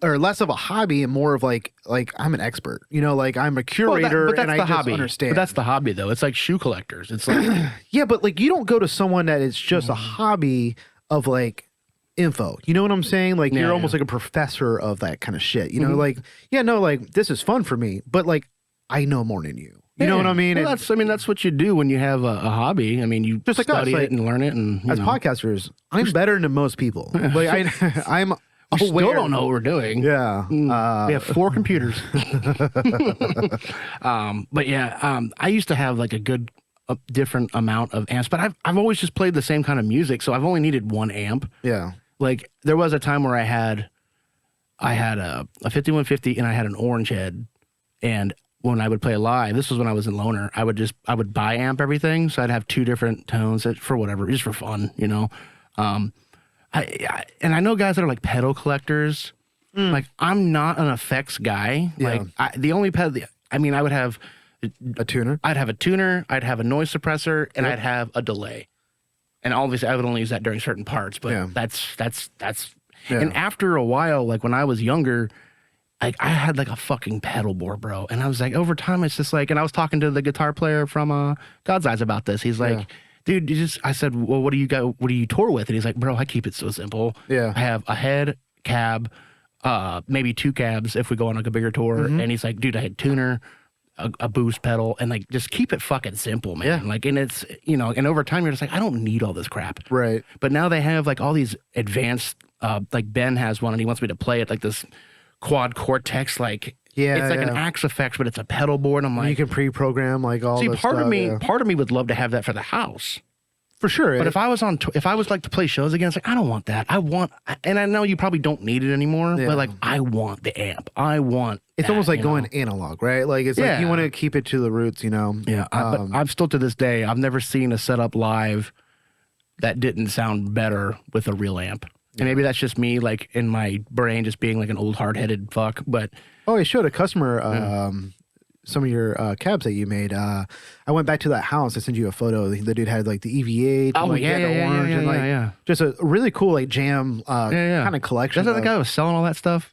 or less of a hobby and more of like I'm an expert, you know, like I'm a curator and I just understand. But that's the hobby though. It's like shoe collectors. It's like yeah, but like you don't go to someone that is just a hobby of like info, you know what I'm saying? Like you're almost like a professor of that kind of shit, you know, like like this is fun for me, but like I know more than you. You know what I mean? Well, that's what you do when you have a hobby. I mean, you just study it and learn it. And as podcasters, I'm better than most people. Like I'm we still don't know what we're doing. Yeah, we have 4 computers. But yeah, I used to have like a different amount of amps, but I've always just played the same kind of music, so I've only needed 1 amp. Yeah. Like there was a time where I had a 5150 and I had an orange head, and when I would play live, this was when I was in Loner, I would buy amp everything, so I'd have 2 different tones for whatever, just for fun, you know. And I know guys that are like pedal collectors. Like I'm not an effects guy. Yeah. Like the only pedal, I mean, I would have a tuner. I'd have a tuner, I'd have a noise suppressor, and I'd have a delay. And obviously, I would only use that during certain parts, but that's. Yeah. And after a while, like when I was younger, like I had like a fucking pedal board, bro. And I was like, over time, it's just like, and I was talking to the guitar player from God's Eyes about this. He's like, dude, I said, well, what do you tour with? And he's like, bro, I keep it so simple. Yeah. I have a head, cab, maybe 2 cabs if we go on like a bigger tour. And he's like, dude, I had tuner, a boost pedal, and like just keep it fucking simple, man. Yeah. Like, and it's, you know, and over time you're just like, I don't need all this crap. Right. But now they have like all these advanced, like Ben has one and he wants me to play it, like this quad Cortex, like it's like an Axe Effects, but it's a pedal board. I'm like, you can pre-program like all. See, this part stuff, of me would love to have that for the house. For sure. But if I was like to play shows again, it's like, I don't want that. And I know you probably don't need it anymore, but like, I want the amp. It's almost like going analog, right? Like, it's like you want to keep it to the roots, you know? Yeah. But I've still to this day, I've never seen a setup live that didn't sound better with a real amp. And maybe that's just me, like, in my brain, just being like an old hard-headed fuck, but. Oh, I showed a customer, some of your cabs that you made. I went back to that house. I sent you a photo. The dude had like the EVA. Oh, like, orange and like just a really cool like jam kind of collection. That's the guy who was selling all that stuff?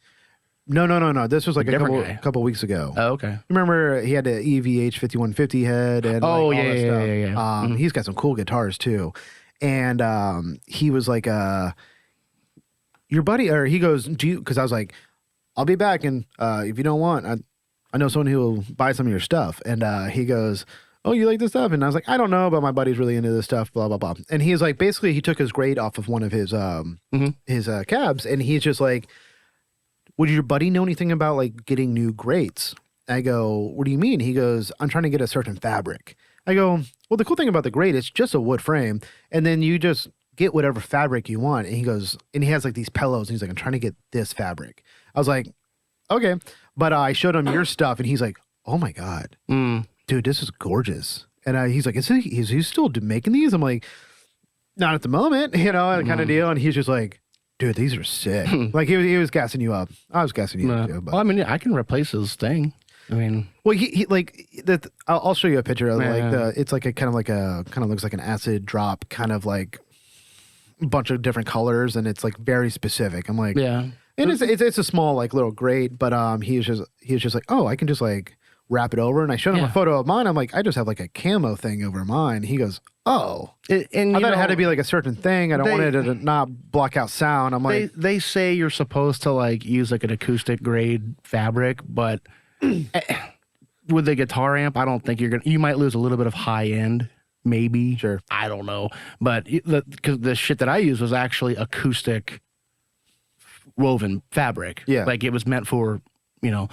No. This was like a couple weeks ago. Oh, okay. Remember he had the EVH 5150 head and all that stuff. Yeah. He's got some cool guitars too. And he was like, your buddy, or he goes, because I was like, I'll be back, and if you don't want, I know someone who will buy some of your stuff. And he goes, oh, you like this stuff? And I was like, I don't know, but my buddy's really into this stuff, blah, blah, blah. And he was like, basically, he took his grade off of one of his cabs, and he's just like, would your buddy know anything about like getting new grates? I go, what do you mean? He goes, I'm trying to get a certain fabric. I go, well, the cool thing about the grate, it's just a wood frame, and then you just get whatever fabric you want. And he goes, and he has like these pillows, and he's like, I'm trying to get this fabric. I was like, okay. But I showed him your stuff, and he's like, oh my God, dude, this is gorgeous. And he's like, is he still making these? I'm like, not at the moment, kind of deal. And he's just like, dude, these are sick. Like he was gassing you up. I was gassing you up too. But. Well, I mean, I can replace his thing. I mean, well, he like that. I'll show you a picture of it's like a kind of looks like an acid drop, kind of like a bunch of different colors, and it's like very specific. I'm like, yeah, and it's a small like little grate, but he was just like, oh, I can just like wrap it over, and I showed him a photo of mine. I'm like, I just have like a camo thing over mine. He goes, oh, and I thought it had to be like a certain thing. I don't want it to not block out sound. I'm like, they say you're supposed to like use like an acoustic grade fabric, but with the guitar amp, I don't think you might lose a little bit of high end, maybe. Sure. I don't know. But because the shit that I used was actually acoustic woven fabric. Yeah. Like it was meant for, now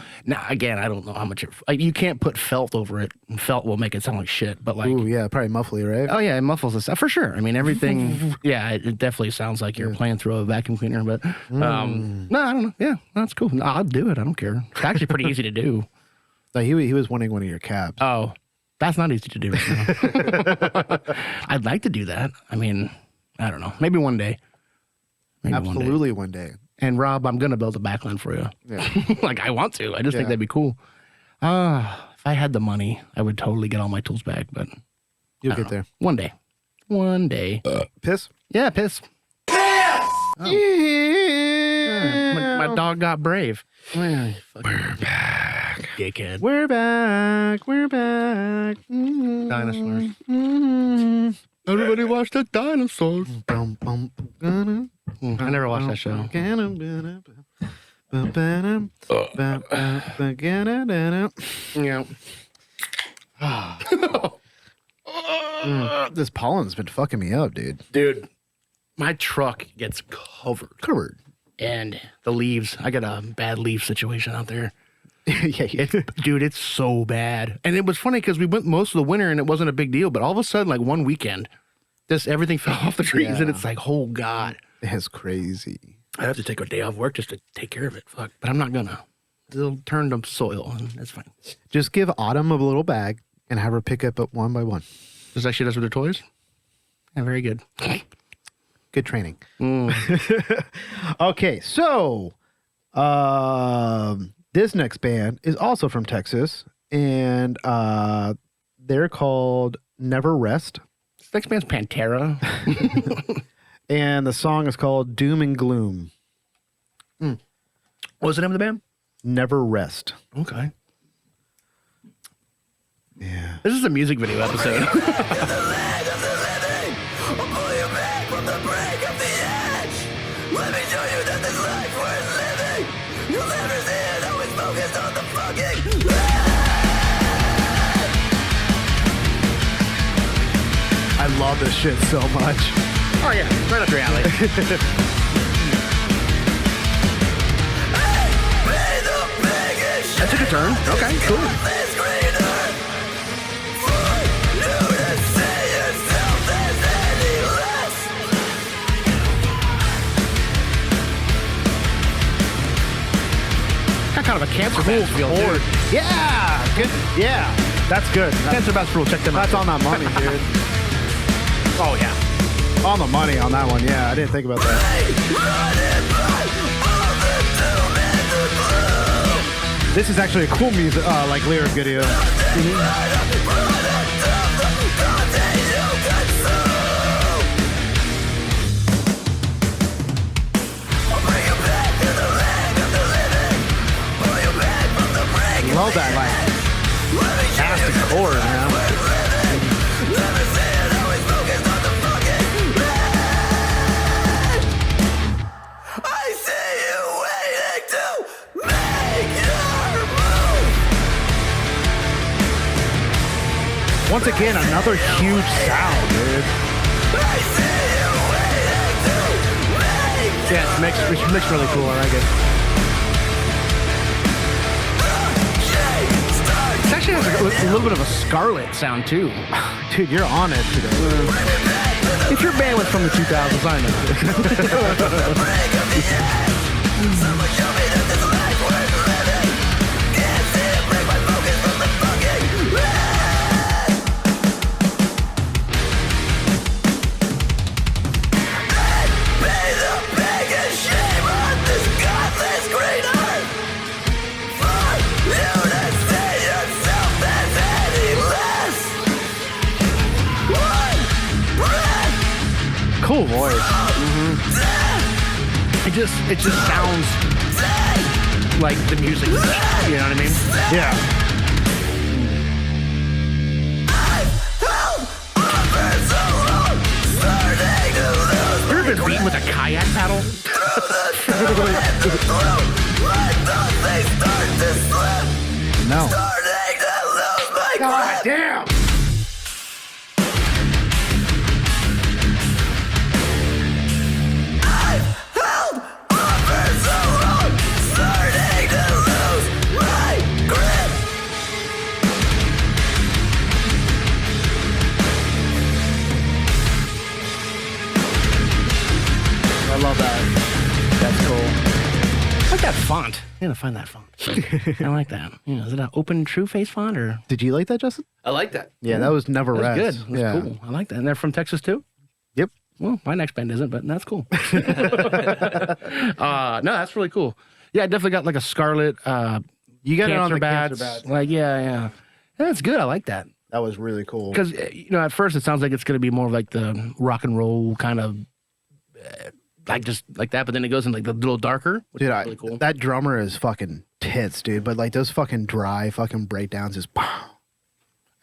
again, I don't know how much you can't put felt over it, and felt will make it sound like shit. But like, ooh, yeah, probably muffly, right? oh yeah, it muffles the stuff for sure. I mean, everything. Yeah, it definitely sounds like you're playing through a vacuum cleaner. But no, I don't know. Yeah, that's cool. No, I'll do it. I don't care. It's actually pretty easy to do. Like he was wanting one of your caps. Oh, that's not easy to do right now. I'd like to do that. I mean, I don't know. Maybe one day. Maybe Absolutely one day. And Rob, I'm gonna build a backline for you. Yeah. Like I want to. I just think that'd be cool. If I had the money, I would totally get all my tools back. But You'll get there. one day. One day. Piss? Yeah, piss. Oh. Yeah. My dog got brave. We're back. Dickhead. We're back. We're back. Dinosaurs. Mm-hmm. Everybody watch the dinosaurs. Bum, bum, gonna, I never watched that show. Yeah. This pollen's been fucking me up, dude. Dude, my truck gets covered. And the leaves, I got a bad leaf situation out there. Yeah. Dude, it's so bad. And it was funny because we went most of the winter and it wasn't a big deal. But all of a sudden, like one weekend, just everything fell off the trees. And it's like, oh, God. It's crazy. I have to take a day off work just to take care of it. Fuck. But I'm not going to. It'll turn to soil and it's fine. Just give Autumn a little bag and have her pick up it one by one. Just like she does with her toys? Yeah, very good. Good training. Okay, so this next band is also from Texas, and they're called Never Rest. This next band's Pantera. And the song is called Doom and Gloom. What was the name of the band? Never Rest. Okay. Yeah. This is a music video episode. Let me show you that this life worth living. You'll never see it, always focused on the fucking. I love this shit so much. Oh, yeah. Right up your alley. That took a turn. Okay, cool. Kind of a cancer feel too. Yeah, good. Yeah, that's good. Cancer best rule. Check them out. That's on that money, dude. Oh yeah, On the money on that one. Yeah, I didn't think about that. This is actually a cool music, like lyric video. Love that, like, fantastic chord, man. I see you waiting to make your move. Once again, another huge sound, dude. I see you waiting to make yeah. It makes really cool. I like it. It actually has a little bit of a Scarlet sound too. Dude, you're on it today. If your band was from the 2000s, I know. Cool voice. It just sounds like the music. You know what I mean? Yeah. You ever been beaten with a kayak paddle? No. God damn! I love that. That's cool. I like that font. I'm gonna find that font. I like that. Is it an open true face font or? Did you like that, Justin? I like that. Yeah, that was never That's rest. good. That's Yeah. cool. I like that. And they're from Texas too? Yep. Well, my next band isn't, but that's cool. No, that's really cool. Yeah, I definitely got like a Scarlet You got it on cancer the badge. cancer badge. Like, yeah. That's good. I like that. That was really cool. Because, at first it sounds like it's going to be more of like the rock and roll kind of, like just like that, but then it goes in like the little darker, which Dude, is really cool. that drummer is fucking tits, dude. But like those fucking dry fucking breakdowns is.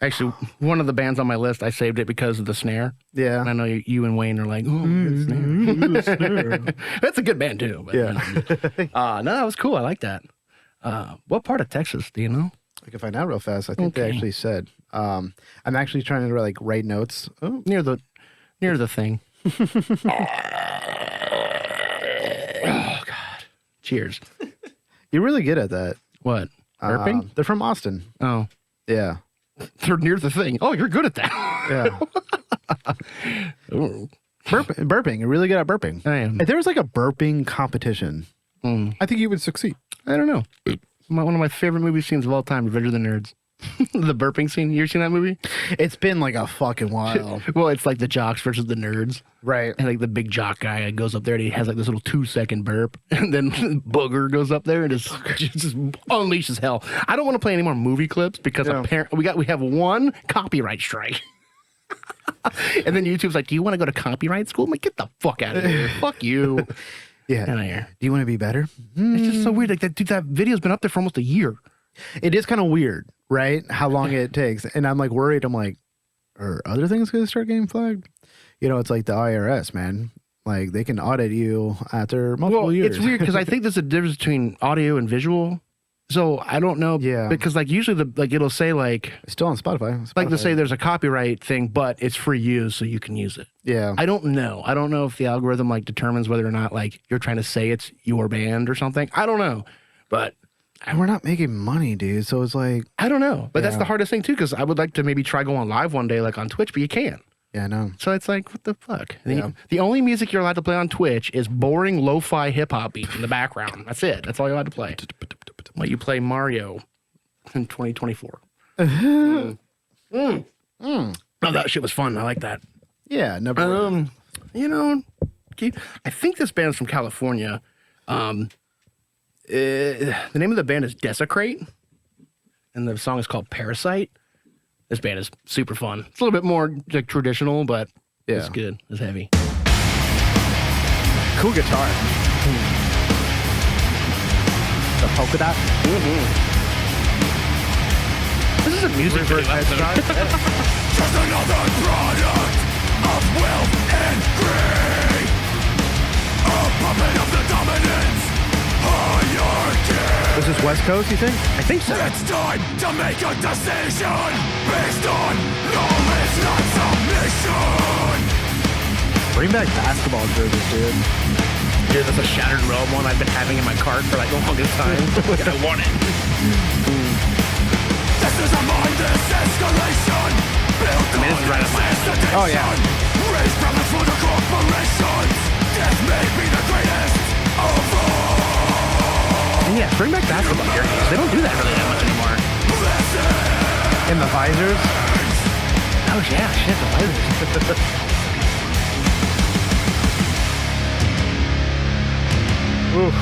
Actually, one of the bands on my list, I saved it because of the snare. Yeah. And I know you and Wayne are like, oh, good snare. That's a good band too. But, Yeah. No, that was cool. I like that. What part of Texas do you know? I can find out real fast. I think they Okay. actually said. I'm actually trying to like write notes. Oh, Near the thing. Oh God! Cheers. you're really good at that. What? Burping? They're from Austin. Oh, Yeah. they're near the thing. Oh, you're good at that. Yeah. Ooh. Burping. You're really good at burping. I am. If there was like a burping competition, I think you would succeed. I don't know. One of my favorite movie scenes of all time, Revenge of the Nerds. The burping scene. You ever seen that movie? It's been like a fucking while. Well, it's like the jocks versus the nerds. Right. And like the big jock guy goes up there and he has like this little 2-second burp. And then Booger goes up there and just unleashes hell. I don't want to play any more movie clips because Yeah. apparently we have one copyright strike. And then YouTube's like, do you want to go to copyright school? I'm like, get the fuck out of here. Fuck you. Yeah. Get out of here. Do you want to be better? It's just so weird. Like that video's been up there for almost a year. It is kind of weird, right? How long it takes. And I'm like worried. I'm like, are other things going to start getting flagged? It's like the IRS, man. Like they can audit you after multiple years. It's weird because I think there's a difference between audio and visual. So I don't know. Yeah. Because like usually it'll say like It's still on Spotify. to say there's a copyright thing, but it's free use, so you can use it. Yeah. I don't know. I don't know if the algorithm like determines whether or not like you're trying to say it's your band or something. I don't know. But And we're not making money, dude. So it's like, I don't know. But that's Yeah. the hardest thing too, because I would like to maybe try going live one day like on Twitch, but you can't. yeah, no. So it's like, what the fuck? And then Yeah. the only music you're allowed to play on Twitch is boring lo-fi hip-hop beats in the background. That's it. That's all you're allowed to play. Well, you play Mario in 2024. Oh, that shit was fun. I like that. Yeah, never. I think this band's from California. The name of the band is Desecrate, and the song is called Parasite. This band is super fun. It's a little bit more like traditional, but it's Yeah. good. It's heavy. Cool guitar. The polka dot. This is a music video episode. Just another product of wealth and greed. A puppet of the dominance hierarchy. This is West Coast, you think? I think so. It's time to make a decision based on knowledge, not submission. Bring back basketball jerseys, dude. Dude, that's a Shattered Realm one I've been having in my cart for like the longest time. I want it. This is a mindless escalation. Built mean, it's right up my alley. Oh, yeah. Raised profits for the corporations. Death may be the greatest of all. And yeah, bring back basketball jerseys. They don't do that really that much anymore. In the visors. Oh yeah, shit, the visors. Oof.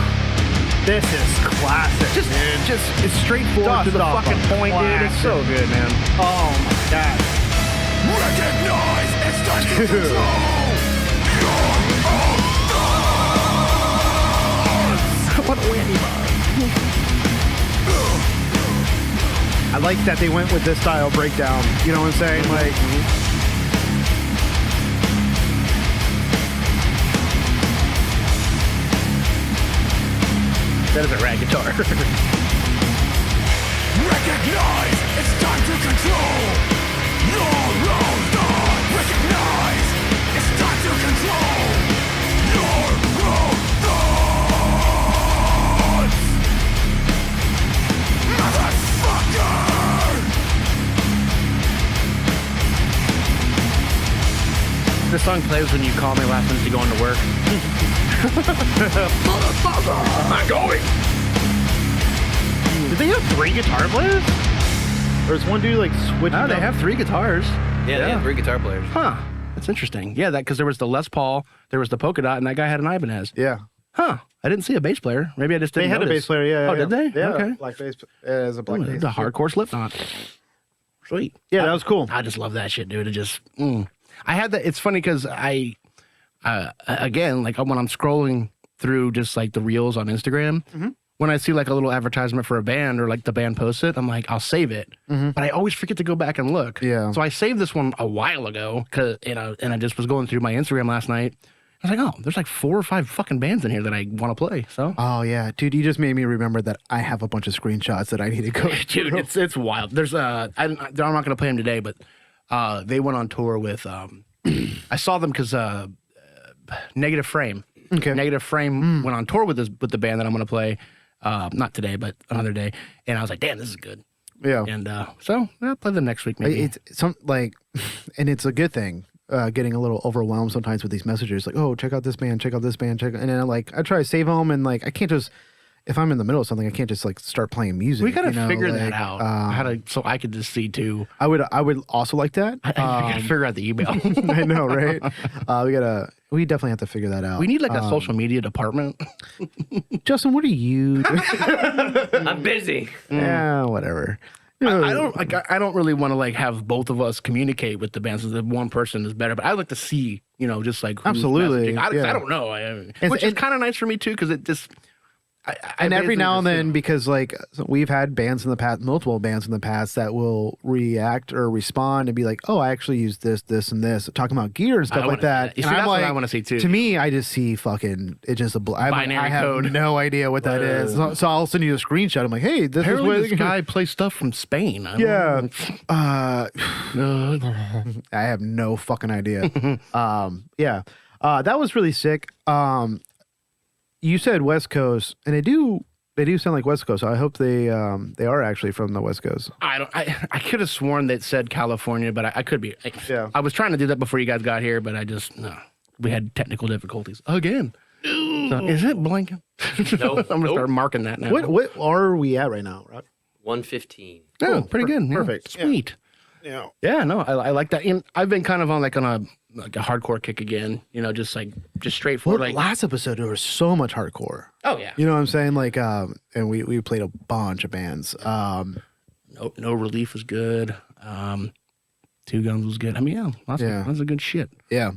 This is classic, Just it's straightforward to the Dust off fucking a point, dude. It's so good, man. Oh my god. Recognize it's time to control your I like that they went with this style breakdown. You know what I'm saying? Like, that is a rag guitar. Recognize it's time to control your own thought. Recognize it's time to control your own thoughts. Motherfucker! This song plays when you call me last minute to go into work. Motherfucker! I'm not going. Did they have 3 guitar players? there's one dude like switching. Oh, they up. have 3 guitars. Yeah, they have 3 guitar players. Huh. That's interesting. Yeah, that because there was the Les Paul, there was the polka dot, and that guy had an Ibanez. Yeah. Huh. I didn't see a bass player. Maybe I just They didn't had a notice. bass player, yeah. Oh, yeah. did they? Yeah, Okay. black bass as a black bass. The hardcore Slipknot. Sweet. Yeah, that was cool. I just love that shit, dude. It just, I had that. It's funny because again, like when I'm scrolling through just like the reels on Instagram, when I see like a little advertisement for a band or like the band posts it, I'm like, I'll save it. But I always forget to go back and look. Yeah. So I saved this one a while ago and I just was going through my Instagram last night. I was like, oh, there's like 4 or 5 fucking bands in here that I want to play. So, Oh yeah, dude, you just made me remember that I have a bunch of screenshots that I need to go. dude, it's wild. There's I'm not going to play them today, but they went on tour with I saw them because Negative Frame. Okay. Negative Frame went on tour with the band that I'm going to play. Not today, but another day. And I was like, damn, this is good. Yeah. And so I'll play them next week maybe. It's some like, and it's a good thing. Getting a little overwhelmed sometimes with these messages, like, oh, check out this band, check out this band, and then I try to save them, and like I can't just, if I'm in the middle of something, I can't just like start playing music. We gotta you know, figure like, that out. How to so I could just see too. I would also like that. I gotta figure out the email. I know, right? We definitely have to figure that out. We need like a social media department. Justin, what are you doing? I'm busy. Yeah, whatever. I don't really want to like have both of us communicate with the band so that one person is better. But I'd like to see, just like who's Absolutely, messaging. I yeah. don't know, which is kind of nice for me too because it just. And every now and then, because like we've had bands in the past, multiple bands in the past that will react or respond and be like, "Oh, I actually use this, this, and this," talking about gear and stuff like that. You see, And I'm that's what like, I want to see too. To me, I just see fucking it's just I Binary have code. no idea what that is. So I'll send you a screenshot. I'm like, "Hey, this Apparently is what this guy plays stuff from Spain. I don't Yeah, know. I have no fucking idea. Yeah, that was really sick. You said West Coast, and they do sound like West Coast. So I hope they are actually from the West Coast. I could have sworn that said California, but I could be. Yeah. I was trying to do that before you guys got here, but we had technical difficulties again. So, is it blinking? Nope. I'm gonna start marking that now. What are we at right now, Rob? 115. Oh, pretty good. Yeah. Perfect. Sweet. Yeah. Yeah, no, I like that. And I've been kind of on a hardcore kick again. Just straightforward. Well, Like, last episode there was so much hardcore. oh yeah, You know what I'm saying? Like, and we played a bunch of bands. no Relief was good. Two Guns was good. I mean, yeah, lots of good shit. Yeah.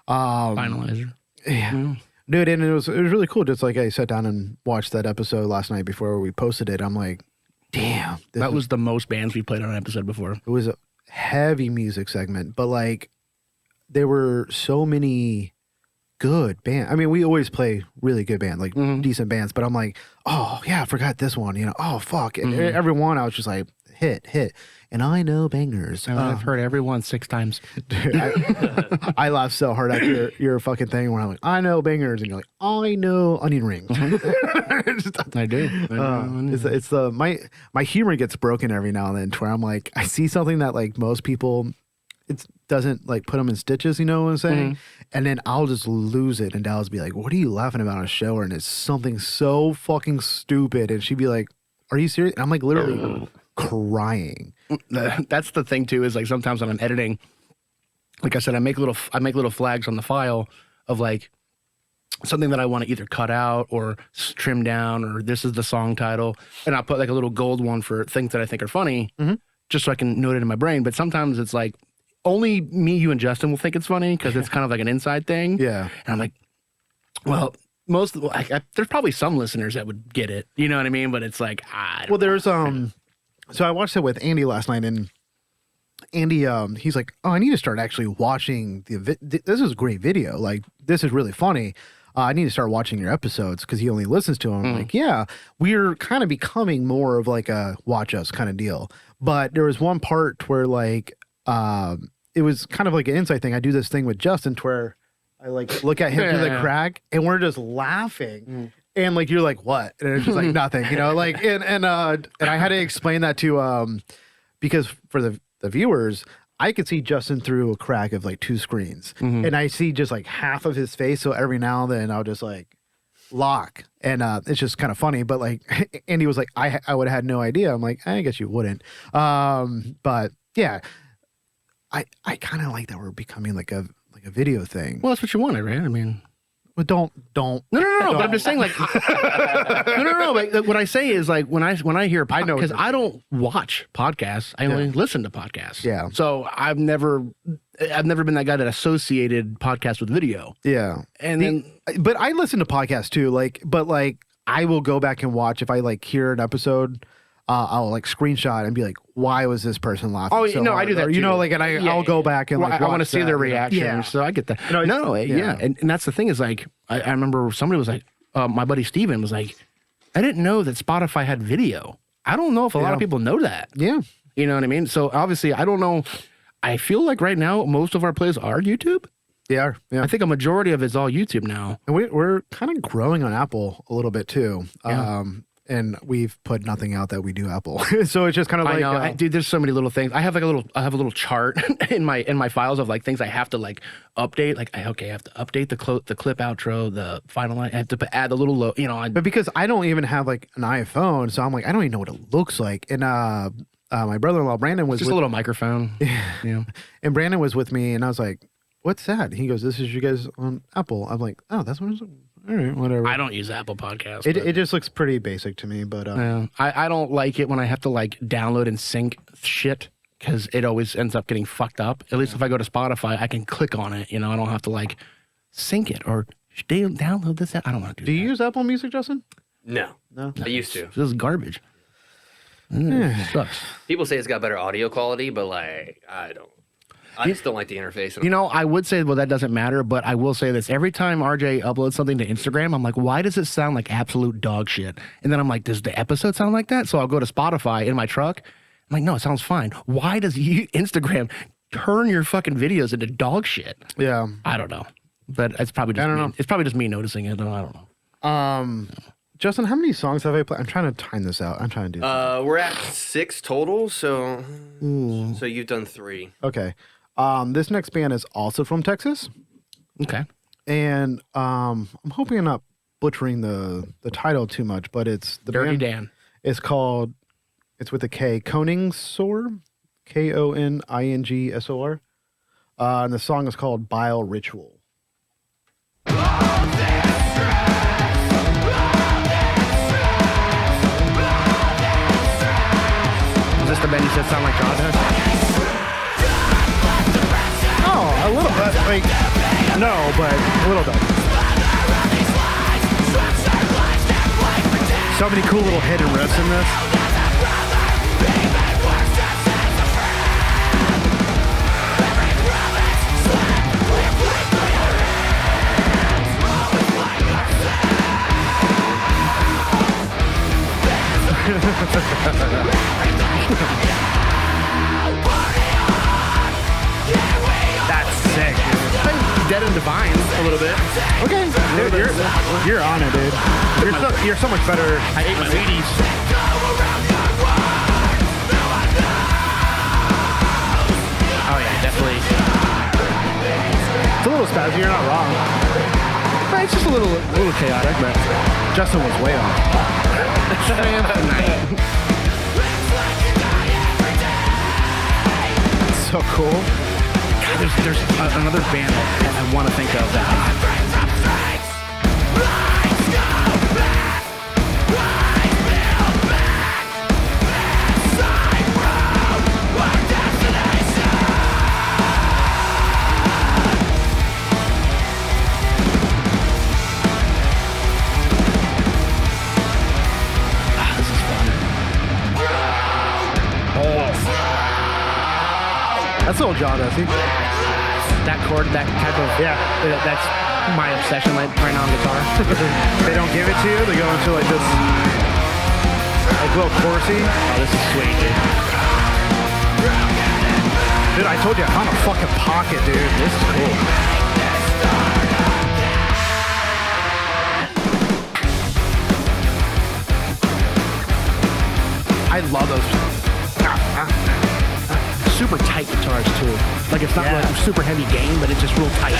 Finalizer. Yeah. Dude, and it was really cool. Just like I sat down and watched that episode last night before we posted it. I'm like, damn, That was the most bands we played on an episode before. it was a heavy music segment, but like there were so many good bands. I mean, we always play really good band, like decent bands, but I'm like, oh yeah, I forgot this one, oh fuck. And every one I was just like, hit. And I know bangers. I've heard everyone 6 times. I laughed so hard after your fucking thing when I'm like, I know bangers, and you're like, I know onion rings. I do. It's the my humor gets broken every now and then to where I'm like, I see something that like most people it doesn't like put them in stitches, you know what I'm saying? And then I'll just lose it, and Dallas be like, what are you laughing about on a show? And it's something so fucking stupid, and she'd be like, are you serious? And I'm like literally crying. That's the thing too, is like sometimes when I'm editing, like I said, I make little flags on the file of like something that I want to either cut out or trim down, or this is the song title, and I'll put like a little gold one for things that I think are funny, just so I can note it in my brain. But sometimes it's like only me, you, and Justin will think it's funny because it's kind of like an inside thing. Yeah. And I'm like, well, there's probably some listeners that would get it, you know what I mean? But it's like, Well, there's So I watched it with Andy last night, and Andy, he's like, "Oh, I need to start actually watching this is a great video. Like, this is really funny. I need to start watching your episodes," because he only listens to them. I'm like, yeah, we're kind of becoming more of like a watch us kind of deal. But there was one part where like, it was kind of like an insight thing. I do this thing with Justin to where I like look at him through the crack, and we're just laughing. And like you're like, what? And it's just like nothing, like and I had to explain that to because for the viewers, I could see Justin through a crack of like 2 screens. And I see just like half of his face. So every now and then I'll just like lock. And it's just kind of funny. But like Andy was like, I would have had no idea. I'm like, I guess you wouldn't. But yeah, I kind of like that we're becoming like a video thing. Well, that's what you wanted, right? I mean, but don't. No. But I'm just saying, like, no. But what I say is, like, when I hear, because I don't watch podcasts, I only listen to podcasts. Yeah. So I've never been that guy that associated podcast with video. Yeah. But I listen to podcasts too. But I will go back and watch if I like hear an episode. I'll like screenshot and be like, why was this person laughing? Oh, so no, hard? I do that Or, too. and I'll go back and like, I want to watch see that, their reaction. Yeah. So I get that. Yeah. And that's the thing is like, I remember somebody was like, my buddy Steven was like, I didn't know that Spotify had video. I don't know if a lot of people know that. Yeah. You know what I mean? So obviously, I don't know. I feel like right now, most of our plays are YouTube. Yeah. I think a majority of it's all YouTube now. And we're kind of growing on Apple a little bit too. Yeah. And we've put nothing out that we do Apple. So it's just kind of like, I know, dude. There's so many little things. I have a little chart in my files of like things I have to like update. Like, I have to update the clip outro, the final line. I have to add the little but because I don't even have like an iPhone, so I'm like, I don't even know what it looks like. And my brother-in-law Brandon was just a little microphone. Yeah. And Brandon was with me, and I was like, "What's that?" He goes, "This is you guys on Apple." I'm like, "Oh, that's what it's." All right, whatever. I don't use Apple Podcasts. It just looks pretty basic to me, but I don't like it when I have to like download and sync shit because it always ends up getting fucked up. At least if I go to Spotify, I can click on it. I don't have to like sync it or download this. I don't want to do. Do you use Apple Music, Justin? No. I used to. This is garbage. Sucks. People say it's got better audio quality, but like I just don't like the interface. I would say, well, that doesn't matter, but I will say this. Every time RJ uploads something to Instagram, I'm like, why does it sound like absolute dog shit? And then I'm like, does the episode sound like that? So I'll go to Spotify in my truck. I'm like, no, it sounds fine. Why does Instagram turn your fucking videos into dog shit? Yeah. I don't know. But it's probably just me. It's probably just me noticing it. I don't know. Justin, how many songs have I played? I'm trying to time this out. I'm trying to do this. We're at 6 total, so you've done 3. Okay. This next band is also from Texas. Okay. And I'm hoping I'm not butchering the title too much, but it's the Dirty band. Dan. It's called, it's with a K, Koningsor, Koningsor. And the song is called Bile Ritual. Is this the band you said sound like God does? Oh, a little bit. Like, no, but a little bit. So many cool little hidden riffs in this. That's sick, dude. Dead and Divine a little bit. Okay, dude, you're on it, dude. You're so much better. I ate my Wheaties. Oh yeah, definitely. It's a little spazzy. You're not wrong. It's just a little chaotic, but Justin was way off. So cool. God, there's another band that I want to think of that. That's a little John Dusty. That chord, that type of that's my obsession right now on guitar. They don't give it to you. They go into like this, like little chorusy. Oh, this is sweet, dude. Dude, I told you I found a fucking pocket, dude. This is cool. I love those. Super tight guitars too. Like it's not like super heavy gain, but it's just real tight.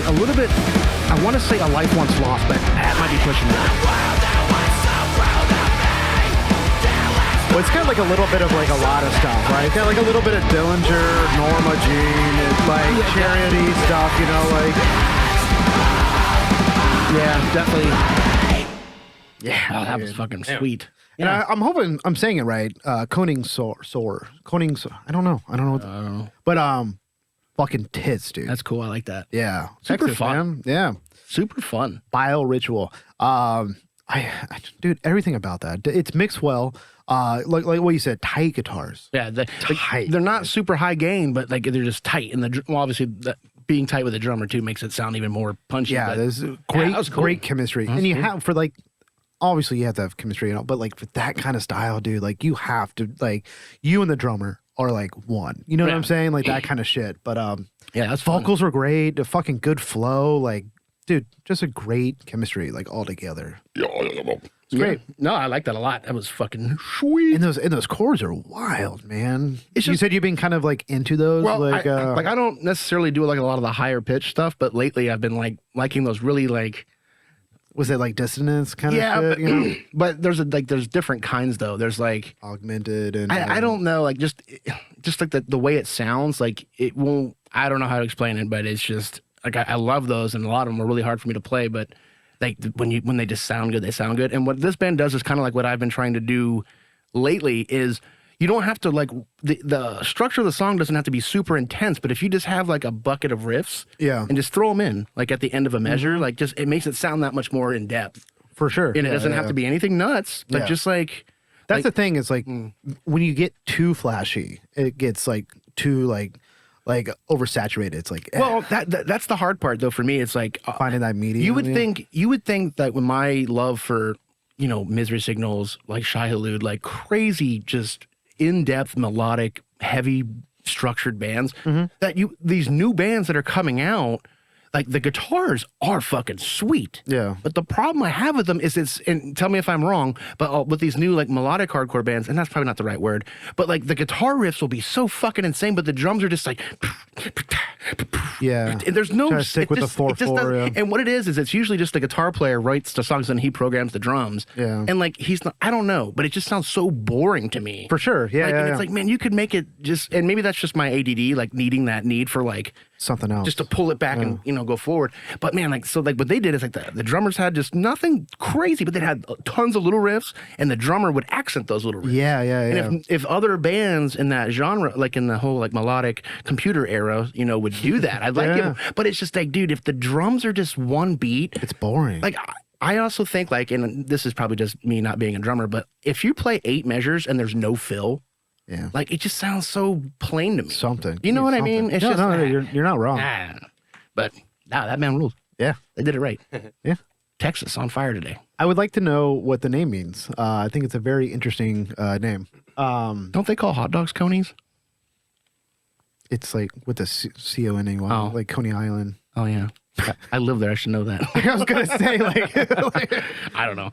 A little bit, I want to say A Life Once Lost, but that might be pushing it. Well, it's got like a little bit of like a lot of stuff, right? It's got like a little bit of Dillinger, Norma Jean, it's like charity stuff, you know, like. Yeah, definitely. Yeah, oh, that was fucking sweet. And I'm hoping I'm saying it right. Koningsor. I don't know. But fucking tits, dude. That's cool. I like that. Yeah. Super Texas, fun. man. Yeah. Super fun. Bile Ritual. Dude, everything about that. It's mixed well. Like what you said, tight guitars. Yeah, Tight. they're not super high gain, but like they're just tight. And obviously being tight with the drummer too makes it sound even more punchy. Yeah, but, there's that great, was cool. great chemistry. And you have for like, obviously you have to have chemistry, you know, but like for that kind of style, dude, like you have to like you and the drummer are like one. You know what I'm saying? Like that kind of shit. But yeah, that's fun. vocals were great. A fucking good flow. Like, dude, just a great chemistry, like all together. It's great. No, I like that a lot. That was fucking sweet. And those chords are wild, man. It's You just- said you've been kind of like into those. Well, like, I don't necessarily do like a lot of the higher pitch stuff, but lately I've been like liking those really like was it like dissonance kind of shit? but, You know? but there's different kinds though. There's like Augmented and I don't know, like just like the way it sounds, like it won't. I don't know how to explain it, but it's just like I love those, and a lot of them are really hard for me to play. But like when they just sound good, they sound good. And what this band does is kind of like what I've been trying to do lately is you don't have to like the structure of the song doesn't have to be super intense, but if you just have like a bucket of riffs, Yeah. and just throw them in like at the end of a measure, like just it makes it sound that much more in depth. for sure. And it doesn't have to be anything nuts, but Yeah. just like. That's the thing. Is like when you get too flashy, it gets like too like oversaturated. It's like Well, that's the hard part though for me. It's like finding that medium. you would think that when my love for Misery Signals, like Shai Hulud, like crazy, just in-depth, melodic, heavy, structured bands, that these new bands that are coming out, like the guitars are fucking sweet. Yeah. But the problem I have with them is and tell me if I'm wrong, but with these new like melodic hardcore bands, and that's probably not the right word, but like the guitar riffs will be so fucking insane, but the drums are just like, Yeah. and there's no Try to stick with the 4/4, doesn't- yeah. And what it is it's usually just the guitar player writes the songs and he programs the drums. Yeah. And like he's not, I don't know, but it just sounds so boring to me. For sure. Yeah. Like, yeah, and yeah. it's like, man, you could make it just, and maybe that's just my ADD, like needing that need for like something else. just to pull it back and go forward. But man, like so, like what they did is like the drummers had just nothing crazy, but they had tons of little riffs, and the drummer would accent those little riffs. Yeah. And if other bands in that genre, like in the whole like melodic computer era, would do that, I'd like Yeah. it. But it's just like, dude, if the drums are just one beat, It's boring. like I also think like, and this is probably just me not being a drummer, but if you play 8 measures and there's no fill, yeah. like it just sounds so plain to me. Something. You know what I mean? Something. It's no, just, no, you're not wrong. But nah, that man rules. Yeah. They did it right. Yeah. Texas on fire today. I would like to know what the name means. I think it's a very interesting name. Don't they call hot dogs conies? It's like with the C-O-N-E-Y, Oh. like Coney Island. Oh yeah. I live there. I should know that. I was gonna say like I don't know.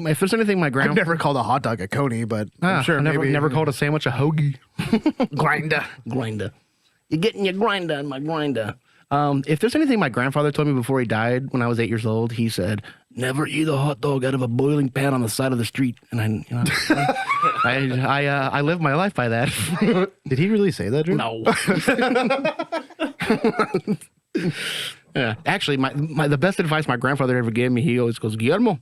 If there's anything my I've grandma never called a hot dog a coney, but I'm sure never called a sandwich a hoagie. grinder. Grinder. You're getting your grinder in my grinder. If there's anything my grandfather told me before he died when I was 8 years old, he said, "Never eat a hot dog out of a boiling pan on the side of the street." And I live my life by that. Did he really say that, Drew? No. Yeah. Actually, the best advice my grandfather ever gave me, he always goes, Guillermo,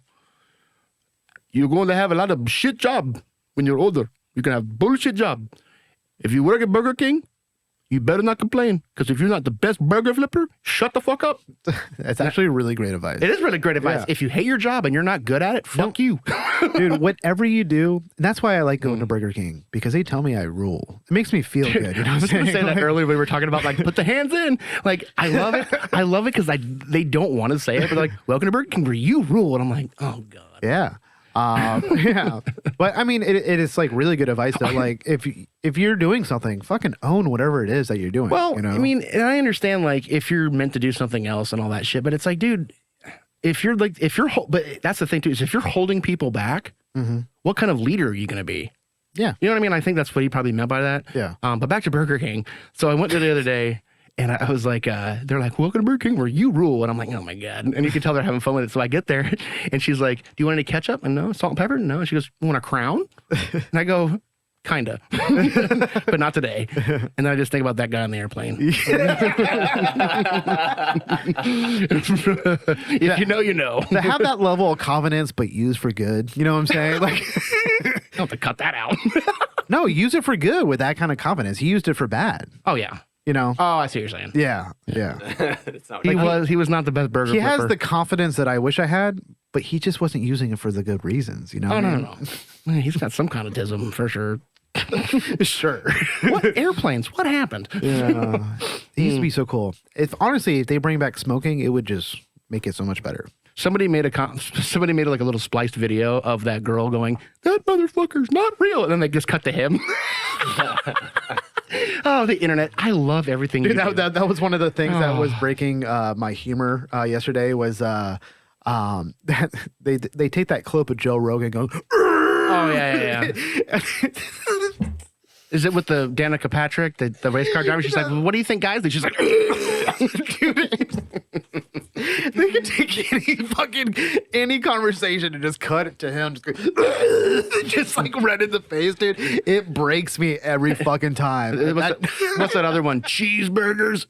you're going to have a lot of shit job when you're older. You can have bullshit job. If you work at Burger King, you better not complain, because if you're not the best burger flipper, shut the fuck up. That's actually really great advice. It is really great advice. Yeah. If you hate your job and you're not good at it, fuck you. Dude, whatever you do, and that's why I like going to Burger King, because they tell me I rule. It makes me feel good. You know I what was I'm going to say saying? that earlier. We were talking about, like, put the hands in. Like, I love it. I love it because they don't want to say it, but like, welcome to Burger King where you rule. And I'm like, oh, God. Yeah. Yeah. But I mean, it is like really good advice that, like, if you're doing something, fucking own whatever it is that you're doing. Well, you know? I mean, and I understand, like, if you're meant to do something else and all that shit, but it's like, dude, but that's the thing too, is if you're holding people back, what kind of leader are you going to be? Yeah. You know what I mean? I think that's what he probably meant by that. Yeah. But back to Burger King. So I went there the other day and I was like, they're like, welcome to Burger King where you rule. And I'm like, oh my God. And you can tell they're having fun with it. So I get there and she's like, do you want any ketchup? And no. Salt and pepper? No. And she goes, you want a crown? And I go, kinda, but not today. And then I just think about that guy on the airplane. If you know, you know. To have that level of confidence, but used for good. You know what I'm saying? Like, I'll have to cut that out. no, use it for good with that kind of confidence. He used it for bad. Oh, yeah. You know? Oh, I see what you're saying. Yeah. Yeah. It's not He was not the best burger He flipper. has the confidence that I wish I had, but he just wasn't using it for the good reasons. You know? Oh, no. Man, he's got some kind of tism for sure. Sure. What airplanes? What happened? Yeah. It used to be so cool. If they bring back smoking, it would just make it so much better. Somebody made like a little spliced video of that girl going, that motherfucker's not real. And then they just cut to him. Oh, the internet. I love everything. Dude, you do. that was one of the things that was breaking my humor yesterday was they take that clip of Joe Rogan going, Oh, yeah. Is it with the Danica Patrick, the race car driver? She's like, what do you think, guys? And she's like, dude, they can take any conversation and just cut it to him, just like red in the face, dude. It breaks me every fucking time. what's that other one? Cheeseburgers.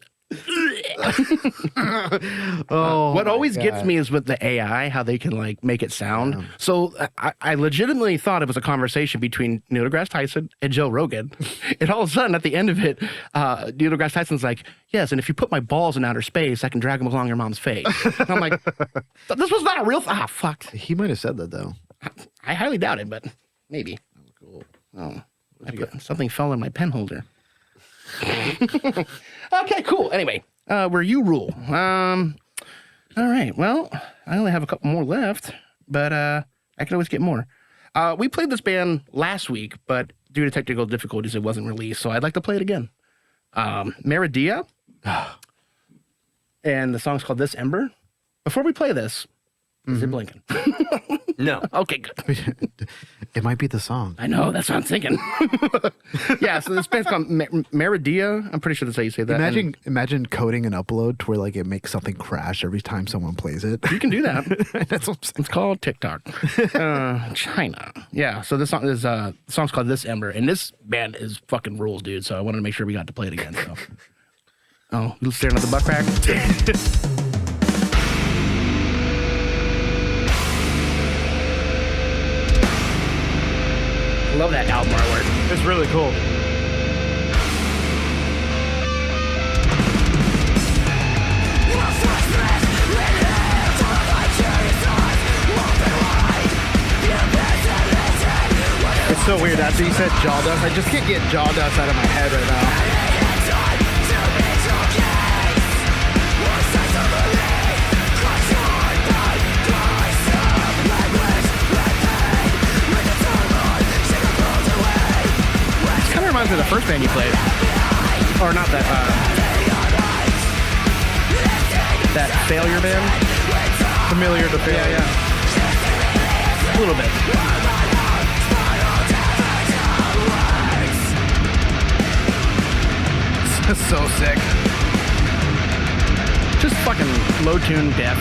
Oh, What my always gets God. me is with the AI, how they can like make it sound. So I legitimately thought it was a conversation between Neil deGrasse Tyson and Joe Rogan. And all of a sudden, at the end of it, Neil deGrasse Tyson's like, yes, and if you put my balls in outer space, I can drag them along your mom's face. And I'm like, this was not a real fuck. He might have said that though. I highly doubt it, but maybe. Cool. Oh, something fell in my pen holder. Okay, cool. Anyway, where you rule. All right. Well, I only have a couple more left, but I can always get more. We played this band last week, but due to technical difficulties, it wasn't released. So I'd like to play it again. Meridia. And the song's called This Ember. Before we play this, is it blinking? No. Okay, good. It might be the song. I know, that's what I'm thinking. Yeah, so this band's called Meridia. I'm pretty sure that's how you say that. Imagine coding an upload to where like it makes something crash every time someone plays it. You can do that. That's what I'm saying. It's called TikTok. China. Yeah, so this song is song's called This Ember, and this band is fucking rules, dude. So I wanted to make sure we got to play it again. So. Oh, you staring at the butt crack? Love that album artwork. It's really cool. It's so weird. After you said jaw dust, I just can't get jaw dust out of my head right now. Kind of reminds me of the first band you played. Or not that, that Failure band? Familiar to failure. Yeah. A little bit. So sick. Just fucking low tune death.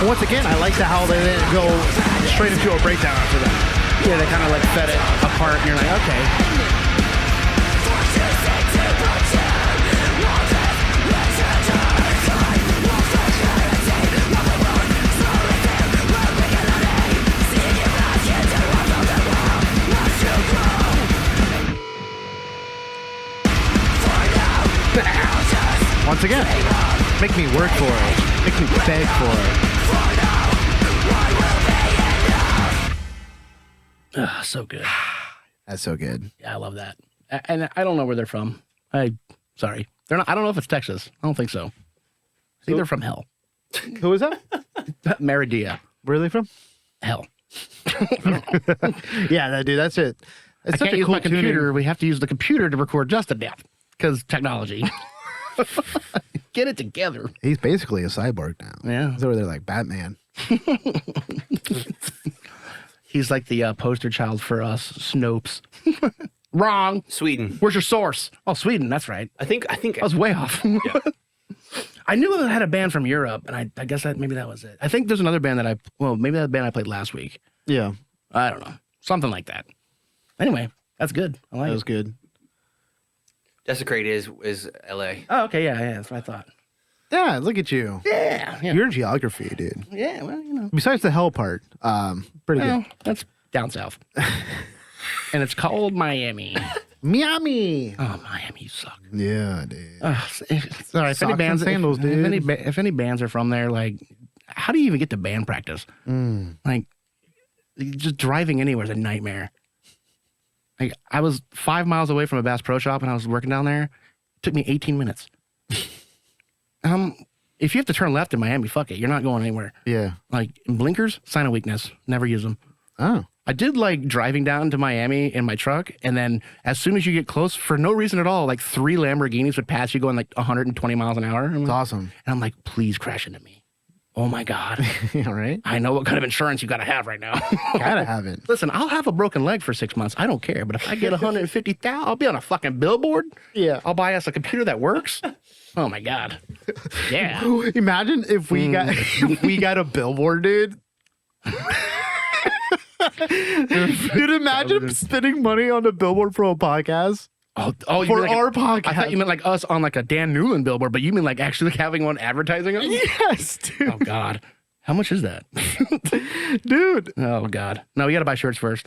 once again, I like how they didn't go straight into a breakdown after that. Yeah, they kind of like fed it apart, and you're like, okay. Once again, make me work for it. Make me beg for it. So good. That's so good. Yeah, I love that. And I don't know where they're from. Sorry. They're not. I don't know if it's Texas. I don't think so. I think they're from hell. Who is that? Meridia. Where are they from? Hell. Yeah, dude, that's it. It's I such can't a use cool my computer. tuning. We have to use the computer to record just to death because technology. Get it together. He's basically a cyborg now. Yeah. He's over there like Batman. He's like the poster child for us, Snopes. Wrong. Sweden. Where's your source? Oh, Sweden. That's right. I think I was way off. I knew it had a band from Europe, and I guess maybe that was it. I think there's another band maybe that band I played last week. Yeah, I don't know. Something like that. Anyway, that's good. I like that it. was good. Desecrate is LA. Oh, okay. Yeah, that's what I thought. Yeah, look at you. Yeah. You're in geography, dude. Yeah, well, you know. Besides the hell part, pretty Well, good. that's down south. And it's called Miami. Miami. Oh, Miami, you suck. Yeah, dude. Sorry, if Socks any and bands, sandals, dude. if any bands are from there, like, how do you even get to band practice? Like, just driving anywhere is a nightmare. Like, I was 5 miles away from a Bass Pro Shop and I was working down there. It took me 18 minutes. If you have to turn left in Miami, fuck it. You're not going anywhere. Yeah. Like, blinkers, sign of weakness. Never use them. Oh. I did like driving down to Miami in my truck, and then as soon as you get close, for no reason at all, like 3 Lamborghinis would pass you going like 120 miles an hour. It's awesome. And I'm like, please crash into me. Oh my God. Yeah, right? I know what kind of insurance you got to have right now. Gotta have it. Listen, I'll have a broken leg for 6 months. I don't care. But if I get 150,000, I'll be on a fucking billboard. Yeah. I'll buy us a computer that works. Oh my God. Yeah. Imagine if we got a billboard, dude. Dude, imagine spending money on a billboard for a podcast. Oh, you For mean like our podcast. I thought you meant like us on like a Dan Newland billboard, but you mean like actually having one advertising us? Yes, dude. Oh God. How much is that? Dude. Oh God. No, we got to buy shirts first.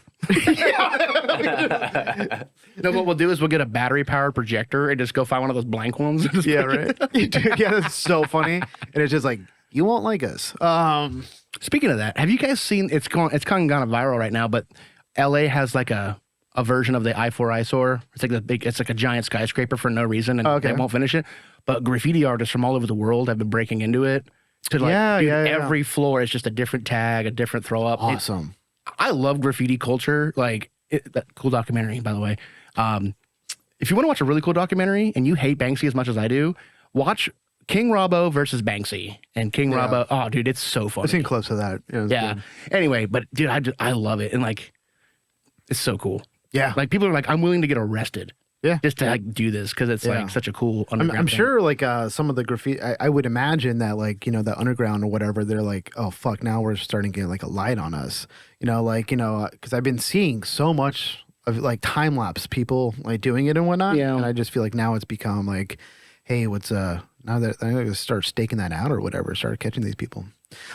No, what we'll do is we'll get a battery powered projector and just go find one of those blank ones. and just Yeah, put it- right. Dude, yeah, that's so funny. And it's just like, you won't like us. Speaking of that, have you guys seen it's kind of gone viral right now, but LA has like a version of the I-4 eyesore. It's like it's like a giant skyscraper for no reason and Okay. they won't finish it. But graffiti artists from all over the world have been breaking into it. To like Yeah, dude, yeah, yeah. every floor is just a different tag, a different throw up. Awesome. I love graffiti culture. Like that cool documentary, by the way. If you want to watch a really cool documentary and you hate Banksy as much as I do, watch King Robbo versus Banksy. And King Robbo, oh dude, it's so funny. I've seen clips of that. Yeah. it's Yeah. good. Anyway, but dude, I love it, and like, it's so cool. Yeah. Like people are like, I'm willing to get arrested. Yeah. Just to like do this because it's Yeah. like such a cool I'm underground. thing. sure like some of the graffiti, I would imagine that like, the underground or whatever, they're like, oh, fuck, now we're starting to get like a light on us, because I've been seeing so much of like time lapse people like doing it and whatnot. Yeah. And I just feel like now it's become like, hey, now that I'm going to start staking that out or whatever, start catching these people.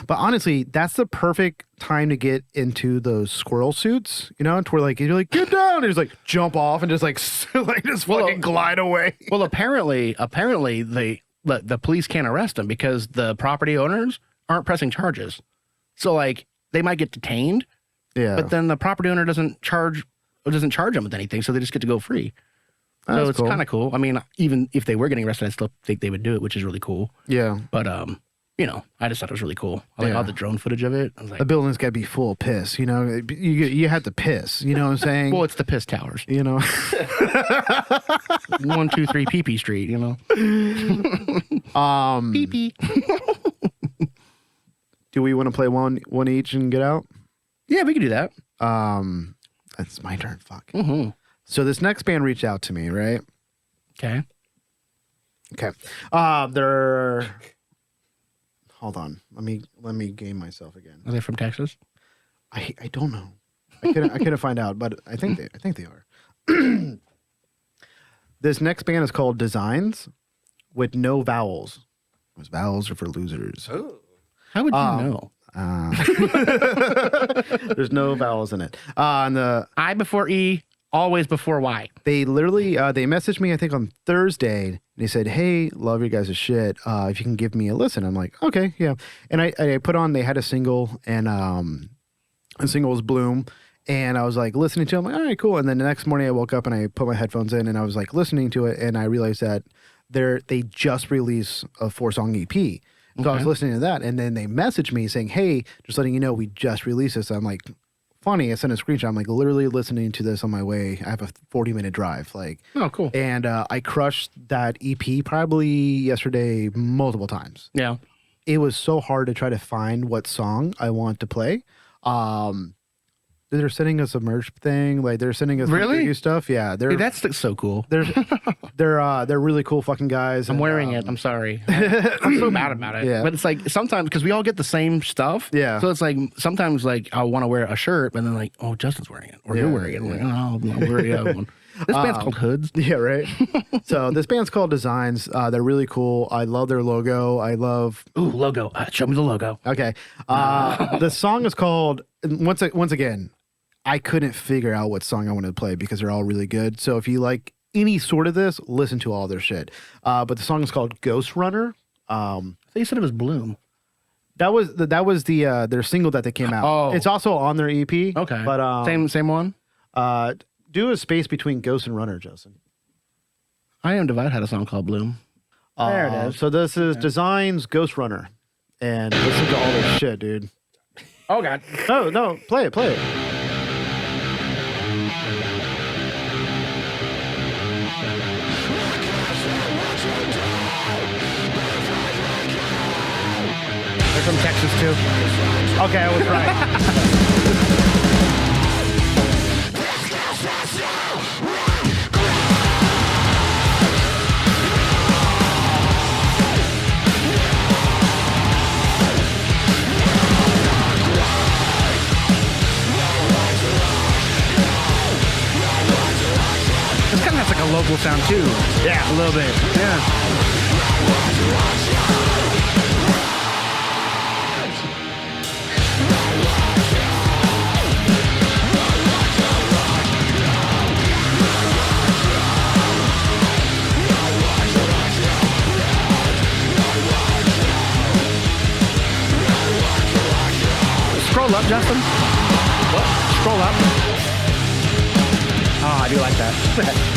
But honestly, that's the perfect time to get into those squirrel suits, to where like you're like, get down, and just like jump off and just like just fucking glide away. Well, apparently, the police can't arrest them because the property owners aren't pressing charges. So like they might get detained, Yeah. but then the property owner doesn't charge them with anything, so they just get to go free. So That's it's cool. kind of cool. I mean, even if they were getting arrested, I still think they would do it, which is really cool. Yeah. But I just thought it was really cool. I like Yeah. all the drone footage of it. I was like, The building's got to be full of piss, You have to piss, you know what I'm saying? well, it's the piss towers. 123 PP Street, PP. Do we want to play one each and get out? Yeah, we could do that. That's my turn. Fuck. Mm-hmm. So this next band reached out to me, right? Okay. Okay. They're. Hold on. Let me game myself again. Are they from Texas? I don't know. I couldn't find out, but I think they are. This next band is called Designs with no vowels. Those vowels are for losers. Oh. How would you know? There's no vowels in it. And I before E, always before Y. they literally they messaged me I think on Thursday. And they said, "Hey, love your guys' shit. If you can give me a listen." I'm like, "Okay, yeah." And I put on. They had a single, and the single was Bloom. And I was like listening to it. I'm like, all right, cool. And then the next morning I woke up and I put my headphones in and I was like listening to it. And I realized that they just released a 4-song EP. So I was listening to that. And then they messaged me saying, "Hey, just letting you know, we just released this." I'm like, funny. I sent a screenshot. I'm like literally listening to this on my way. I have a 40-minute drive. Like, Oh, cool. and I crushed that EP probably yesterday multiple times. Yeah. It was so hard to try to find what song I want to play. They're sending us a merch thing. Like they're sending us Really? new stuff. Yeah, Dude, that's so cool. they're really cool fucking guys. I'm and, wearing it. I'm sorry. I'm so bad about it. Yeah. But it's like sometimes because we all get the same stuff. Yeah. So it's like sometimes like I want to wear a shirt, but then like, oh, Justin's wearing it, or you're wearing it. I'm like, oh, I'll wear the other one. This band's called Hoods. Yeah, right. So this band's called Designs. They're really cool. I love their logo. I love. Ooh, logo. Show me the logo. Okay. The song is called once again. I couldn't figure out what song I wanted to play because they're all really good. So if you like any sort of this, listen to all their shit. But the song is called Ghost Runner. I thought you said it was Bloom. That was their single that they came out. Oh. It's also on their EP. Okay. But same one. Do a space between Ghost and Runner, Justin. I Am Divide had a song called Bloom. There it is. So this is Designs Ghost Runner, and listen to all this shit, dude. Oh God. No, play it. They're from Texas too. Okay, I was right. This kind of has like a local sound too. Yeah, A little bit. Yeah. Scroll up, Justin. What? Scroll up. Oh, I do like that.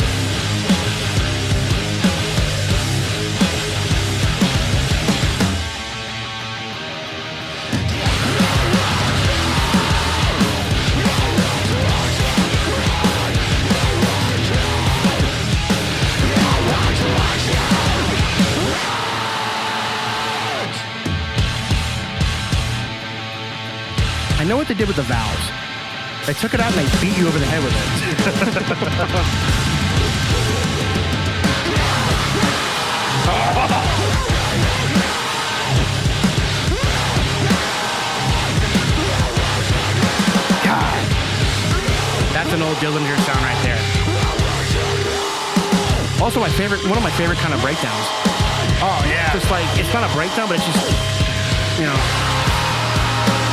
I know what they did with the valves. They took it out and they beat you over the head with it. God. That's an old Dillinger sound right there. Also, one of my favorite kind of breakdowns. Oh yeah, Just like it's not a breakdown, but it's just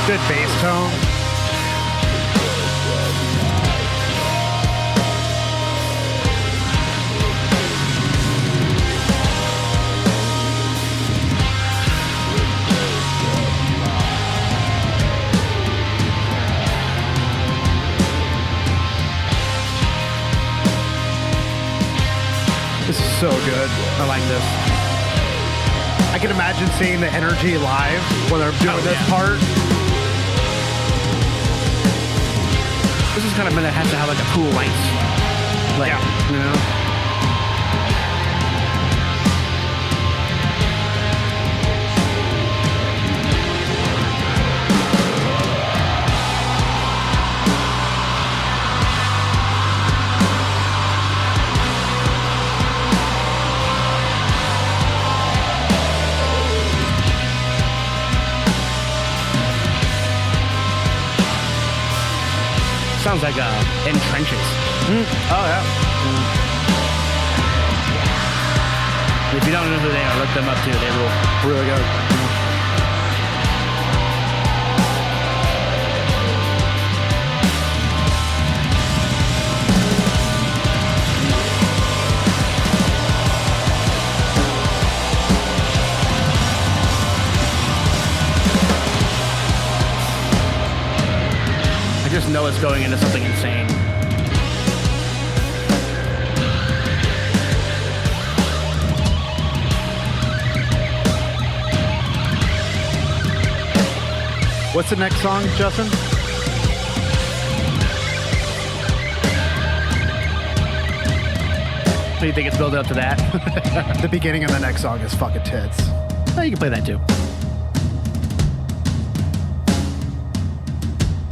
good bass tone. This is so good. I like this. I can imagine seeing the energy live when they're doing this part. This is kind of meant to have like a cool lights. Like, you know? sounds like In Trenches. Oh yeah. If you don't know who they are, look them up too. They rule. Really good. I just know it's going into something insane. What's the next song, Justin? So you think it's building up to that? The beginning of the next song is fucking tits. Oh, you can play that too.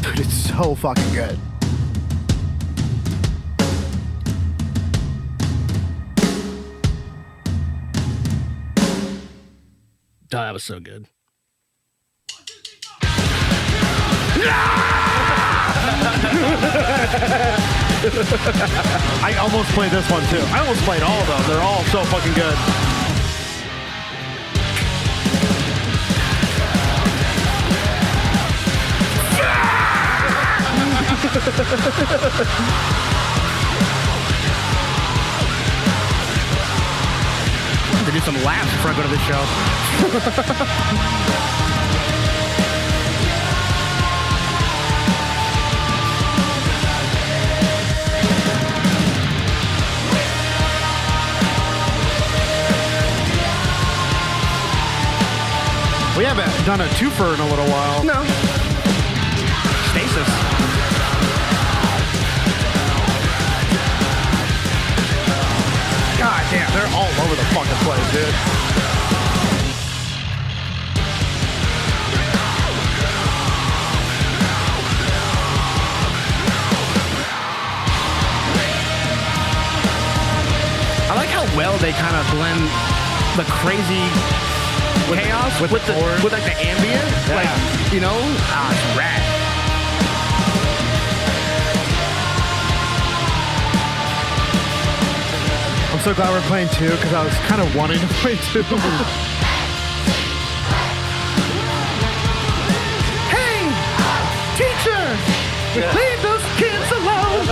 Dude, it's so fucking good. Oh, that was so good. I almost played this one too. I almost played all of them. They're all so fucking good. To do some laps before I go to the show. We haven't done a twofer in a little while. No. Stasis. God damn, they're all over the fucking place, dude. I like how well they kind of blend the crazy chaos with like the ambient. Yeah. Like, you know? Ah, it's rad. I'm so glad we're playing two because I was kind of wanting to play two. Hey, teacher, leave those kids alone.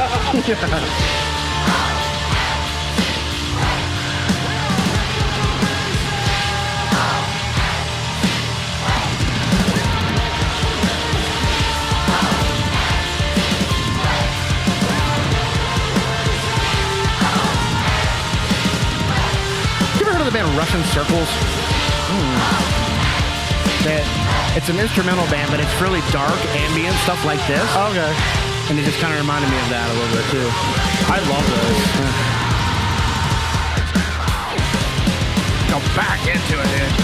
The band Russian Circles. It's an instrumental band, but it's really dark, ambient stuff like this. Okay. And it just kind of reminded me of that a little bit too. I love those. Go back into it, dude.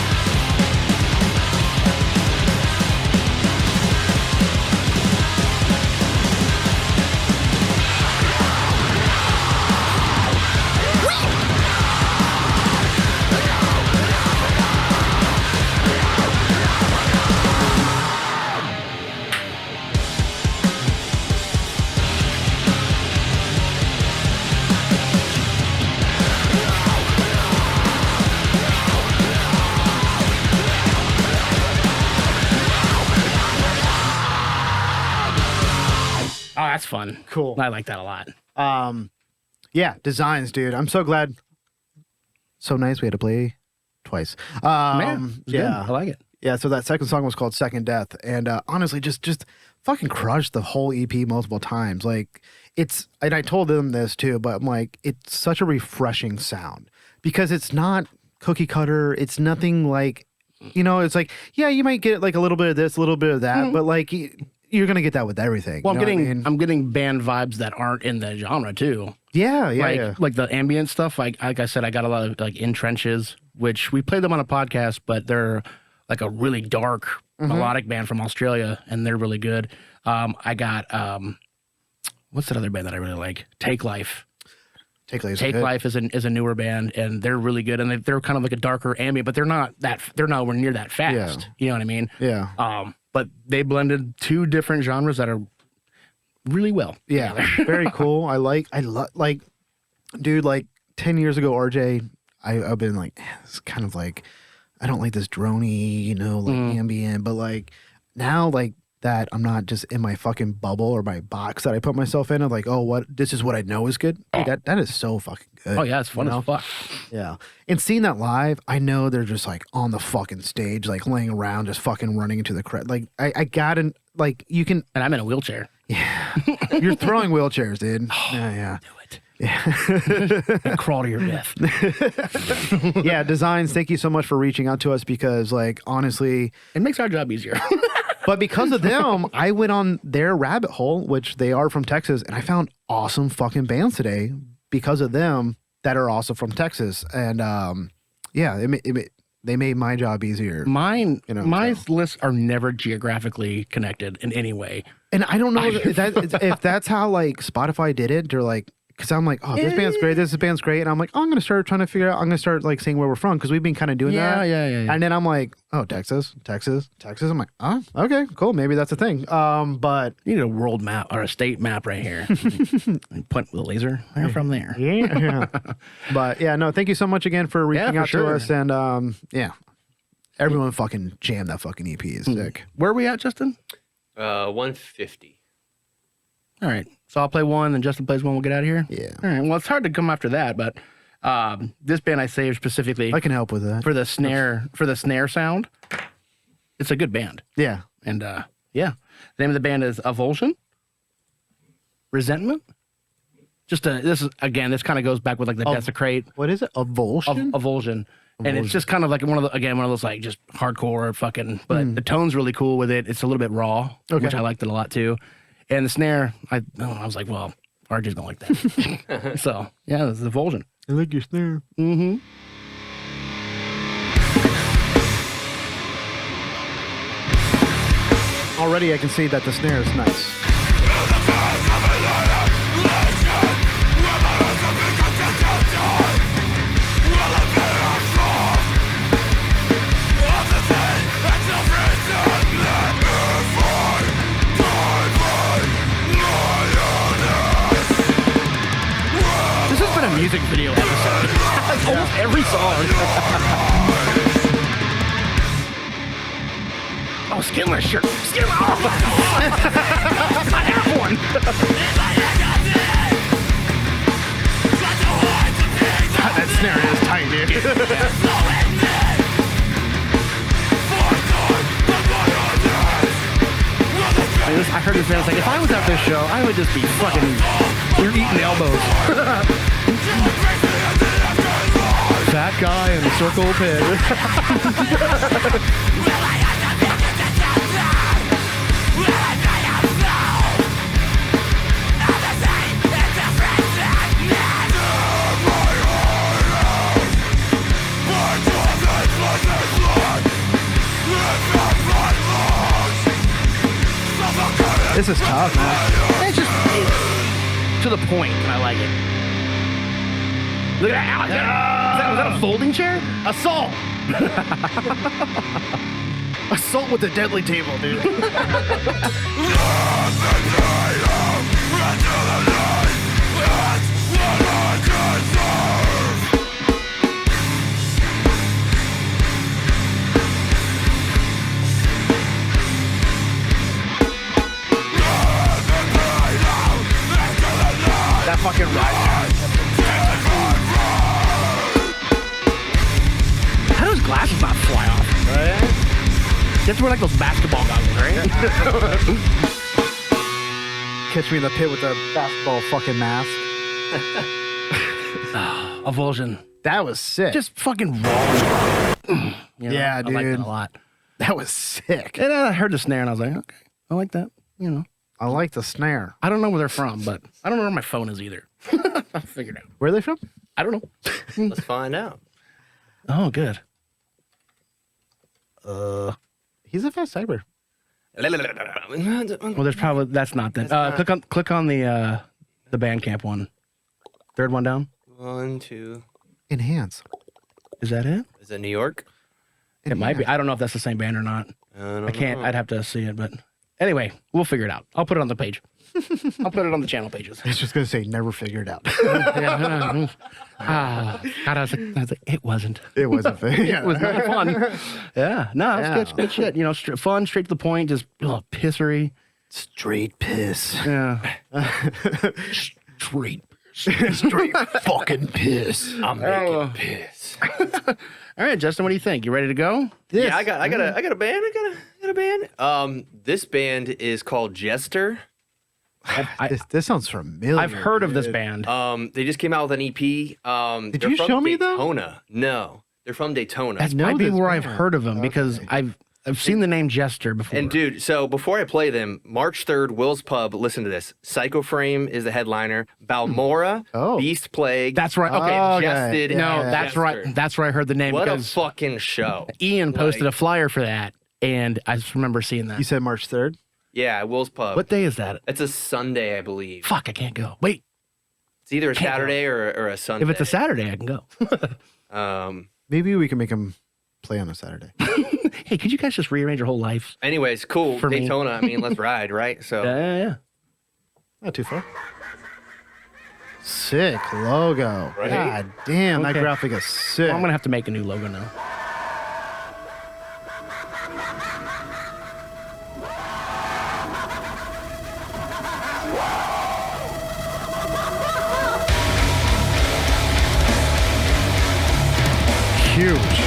Oh, that's fun. Cool. I like that a lot. Yeah, designs, dude. I'm so glad. So nice we had to play twice. Man, it's yeah. good. I like it. Yeah, so that second song was called Second Death. And honestly, just fucking crushed the whole EP multiple times. Like, it's, and I told them this too, but I'm like, it's such a refreshing sound because it's not cookie cutter. It's nothing like, you know, it's like, yeah, you might get like a little bit of this, a little bit of that, but like, you're going to get that with everything. Well, you know what I mean? I'm getting band vibes that aren't in the genre too. Yeah, yeah, like, yeah. like the ambient stuff. Like I said, I got a lot of like In Trenches, which we played them on a podcast, but they're like a really dark melodic band from Australia, and they're really good. I got what's that other band that I really like? Take Life. Take Life is a newer band, and they're really good, and they're kind of like a darker ambient, but they're nowhere near that fast. Yeah. You know what I mean? Yeah. But they blended two different genres that are really well. Yeah, very cool. I like, dude, like 10 years ago, RJ, I've been like, it's kind of like, I don't like this droney, you know, like ambient, but like now, like that I'm not just in my fucking bubble or my box that I put myself in of like, oh, what, this is what I know is good. Dude, that is so fucking good. Oh yeah, it's fun as fuck. Yeah. And seeing that live, I know they're just like on the fucking stage, like laying around, just fucking running into the crowd. Like I gotta, like you can. And I'm in a wheelchair. Yeah. You're throwing wheelchairs, dude. Yeah. Do it. Yeah. And crawl to your death. Yeah. Designs. Thank you so much for reaching out to us because, like, honestly, It makes our job easier. but because of them, I went on their rabbit hole, which they are from Texas, and I found awesome fucking bands today because of them that are also from Texas. And yeah, they made my job easier. Mine, You know, my so. lists are never geographically connected in any way. And I don't know if that's how like Spotify did it. They're like, because I'm like, oh, this band's great. This band's great. And I'm like, oh, I'm going to start trying to figure out, I'm going to start like saying where we're from because we've been kind of doing that. Yeah. And then I'm like, oh, Texas. I'm like, oh, okay, cool. Maybe that's a thing. But You need a world map or a state map right here. And point with a laser. They're from there. yeah. But yeah, no, thank you so much again for reaching for out to sure. us. And yeah, everyone fucking jammed that fucking EP. Is sick. Where are we at, Justin? 150. All right. So I'll play one and Justin plays one. We'll get out of here. Yeah. All right. Well, it's hard to come after that, but this band I saved specifically I can help with that. for the snare sound. It's a good band. Yeah. And yeah, the name of the band is Avulsion. Resentment. This kind of goes back with like the Desecrate. What is it? Avulsion? Avulsion. And it's just kind of like one of those like just hardcore fucking, but the tone's really cool with it. It's a little bit raw, which I liked it a lot too. And the snare, I was like, well, RJ's gonna like that. So yeah, this is Avulsion. I like your snare. Mm-hmm. Already I can see that the snare is nice. This has been a music video episode. Like almost every song. Oh, skin my shirt. Skin my I have one. God, that snare is tight, dude. I heard this man was like, if I was at this show, I would just be fucking eating elbows. Fat guy in the circle pit. This is tough, man. It's just to the point, and I like it. Look at that. Was that a folding chair? Assault! Assault with the deadly table, dude. That fucking ride. How do those glasses not fly off? You have to wear like those basketball goggles, right? Catch me in the pit with the basketball fucking mask. Avulsion. That was sick. Just fucking raw. You know, Yeah, I like that dude. a lot. That was sick. And I heard the snare and I was like, okay, I like that. You know, I like the snare. I don't know where they're from, but I don't know where my phone is either. I'll figure it out. Where are they from? I don't know. Let's find out. Oh, good. He's a fast cyber. Well, there's probably that's not that. Click on the Bandcamp one. Third one down. 1, 2. Enhance. Is that it? Is it New York? It might be. I don't know if that's the same band or not. I don't I can't. know. I'd have to see it, but Anyway, we'll figure it out. I'll put it on the page. I'll put it on the channel pages. It's just gonna say never figured out. God, I was like, it wasn't. It wasn't fair. It was not fun. Yeah, no, it's good shit. You know, fun, straight to the point, just pissery. Straight piss. Yeah, Straight fucking piss. I'm making piss. All right, Justin, what do you think? You ready to go? Yeah, I got a band. I got a band. This band is called Jester. This sounds familiar. I've heard of this band. They just came out with an EP. Did They're you from show me though? Daytona. No, they're from Daytona. That know might be this where band. I've heard of them because I've seen the name Jester before. And dude, so before I play them, March 3rd, Will's Pub, listen to this. Psycho Frame is the headliner. Balmora, Oh. Beast Plague. that's right. Okay, Oh, Congested. okay. no, Yeah. that's right. That's where I heard the name What a because fucking show. Ian posted Like- a flyer for that, and I just remember seeing that. You said March 3rd? Yeah, Will's Pub. What day is that? It's a Sunday, I believe. Fuck, I can't go. Wait, It's either a Can't go. Saturday or a Sunday. if it's a Saturday, I can go. Maybe we can make him play on a Saturday. Hey, could you guys just rearrange your whole life? Anyways, cool. For me. Daytona. I mean, let's ride, right? So Yeah. Not too far. Sick logo. Right? God damn, that Okay. graphic is sick. Well, I'm gonna have to make a new logo now. Huge.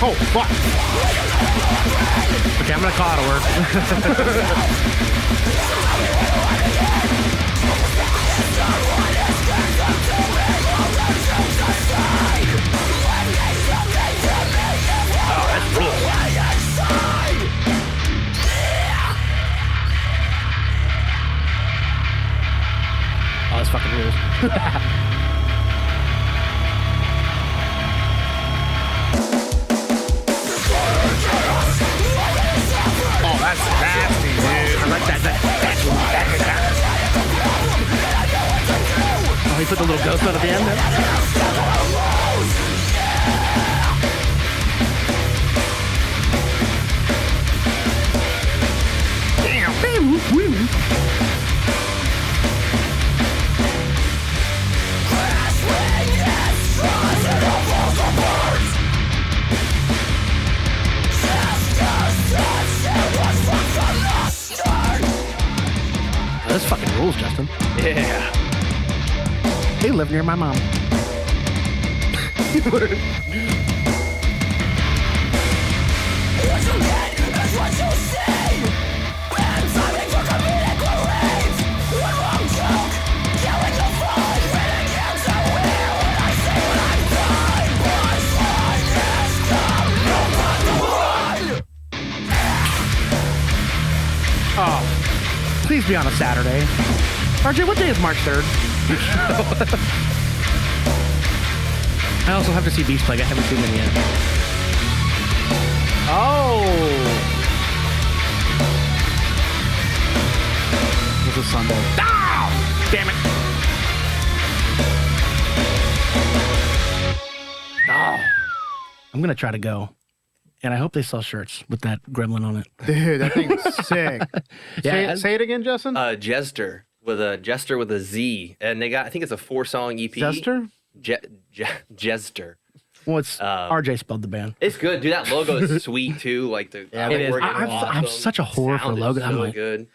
Oh, fuck. Okay, I'm gonna call out of work. Oh, this fucking rules. Oh, that's nasty, dude. I like that. Oh, he put the little ghost on at the end there. Oh, this fucking rules, Justin. yeah. They live near my mom. Oh, please be on a Saturday. RJ, what day is March 3rd? I also have to see Beast Plague. I haven't seen them yet. Oh. It was a Sunday. Oh, damn it. Oh, I'm going to try to go. And I hope they sell shirts with that gremlin on it. Dude, that thing's sick. Yeah. Say it again, Justin. Jester with a Z, and they got. I think it's a 4-song EP. Jester? Jester. Well, it's RJ spelled the band. It's good, dude. That logo is sweet too. Like the Yeah, it is. artwork I'm awesome. such a whore for Sound is logos. I'm So like- good.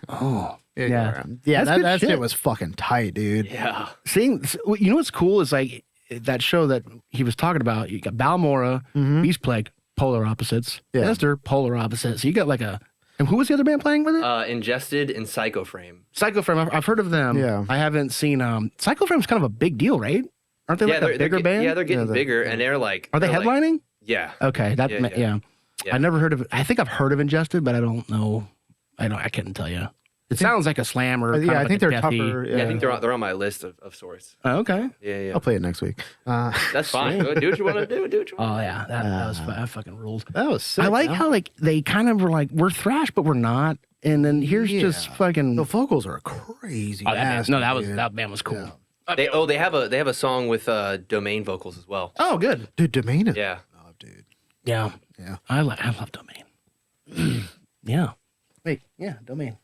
Oh, Yeah. yeah. Yeah, That's good that shit. shit was fucking tight, dude. Yeah. Seeing, you know what's cool is like that show that he was talking about. You got Balmora, Beast Plague, polar opposites. Yeah. Jester, polar opposites. So you got like a. And who was the other band playing with it? Ingested and Psycho Frame. Psycho Frame. I've heard of them. Yeah. I haven't seen. Psycho Frame's kind of a big deal, right? Aren't they like a bigger band? Yeah, they're getting they're- bigger, and they're like. Are they they're like- headlining? yeah. Okay, that Yeah, yeah. yeah. Yeah. I never heard of it. I think I've heard of Ingested, but I don't know. I couldn't tell you. It sounds like a slammer. kind Yeah, of I like think a they're deathy- tougher. Yeah, I think they're on my list of sorts. Oh, okay. Yeah, yeah. I'll play it next week. That's fine. Go do what you want to do. Do what you want. Oh yeah, that fucking ruled. That was sick. I like man. how like they kind of were like we're thrash, but we're not. And then here's just fucking. The vocals are crazy. Oh, that band, nasty, no, that was dude. that band was cool. They have a song with domain vocals as well. Oh, good. Dude, Domain is Yeah. love, dude. Yeah, Yeah. I love domain. Yeah. Wait. Yeah. Domain.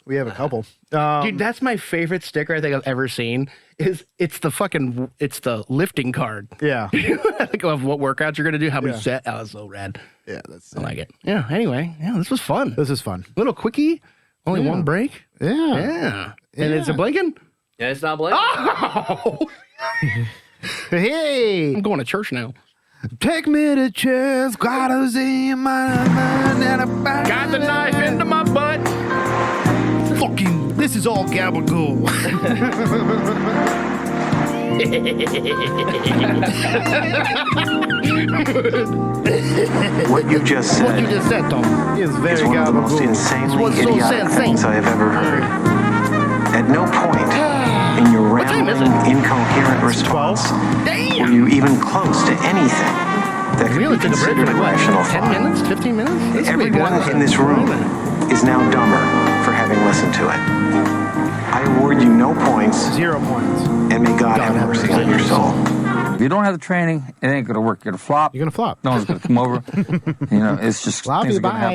We have a couple. Dude, that's my favorite sticker I think I've ever seen. It's the lifting card. Yeah. Like of what workouts you're gonna do, how many Yeah. set. Oh, it's so rad. Yeah, that's I like it. Yeah. Anyway, yeah, this was fun. This is fun. Little quickie. Only Yeah. one break. Yeah. Yeah. And it's a blinking. Yeah, it's not blank. Oh, Hey, I'm going to church now. take me to church. Gotta see my mind. Got the knife into my butt. Fucking, this is all gabagool. What you just What you said just said, Tom. It's is very one of the most gabagool. insanely What's so idiotic insane? things I have ever heard. At no point in your What time is rambling, incoherent response were Damn. you even close to anything that could Really be took a break for considered like rational what, 10 thought. minutes, 15 minutes? This would be Everyone good. in this room is now dumber for having listened to it. I award you no points, 0 points. and may God have mercy on your soul. If you don't have the training, it ain't gonna work. You're gonna flop. You're gonna flop. No one's gonna come over. It's just Love things you, are gonna bye. happen.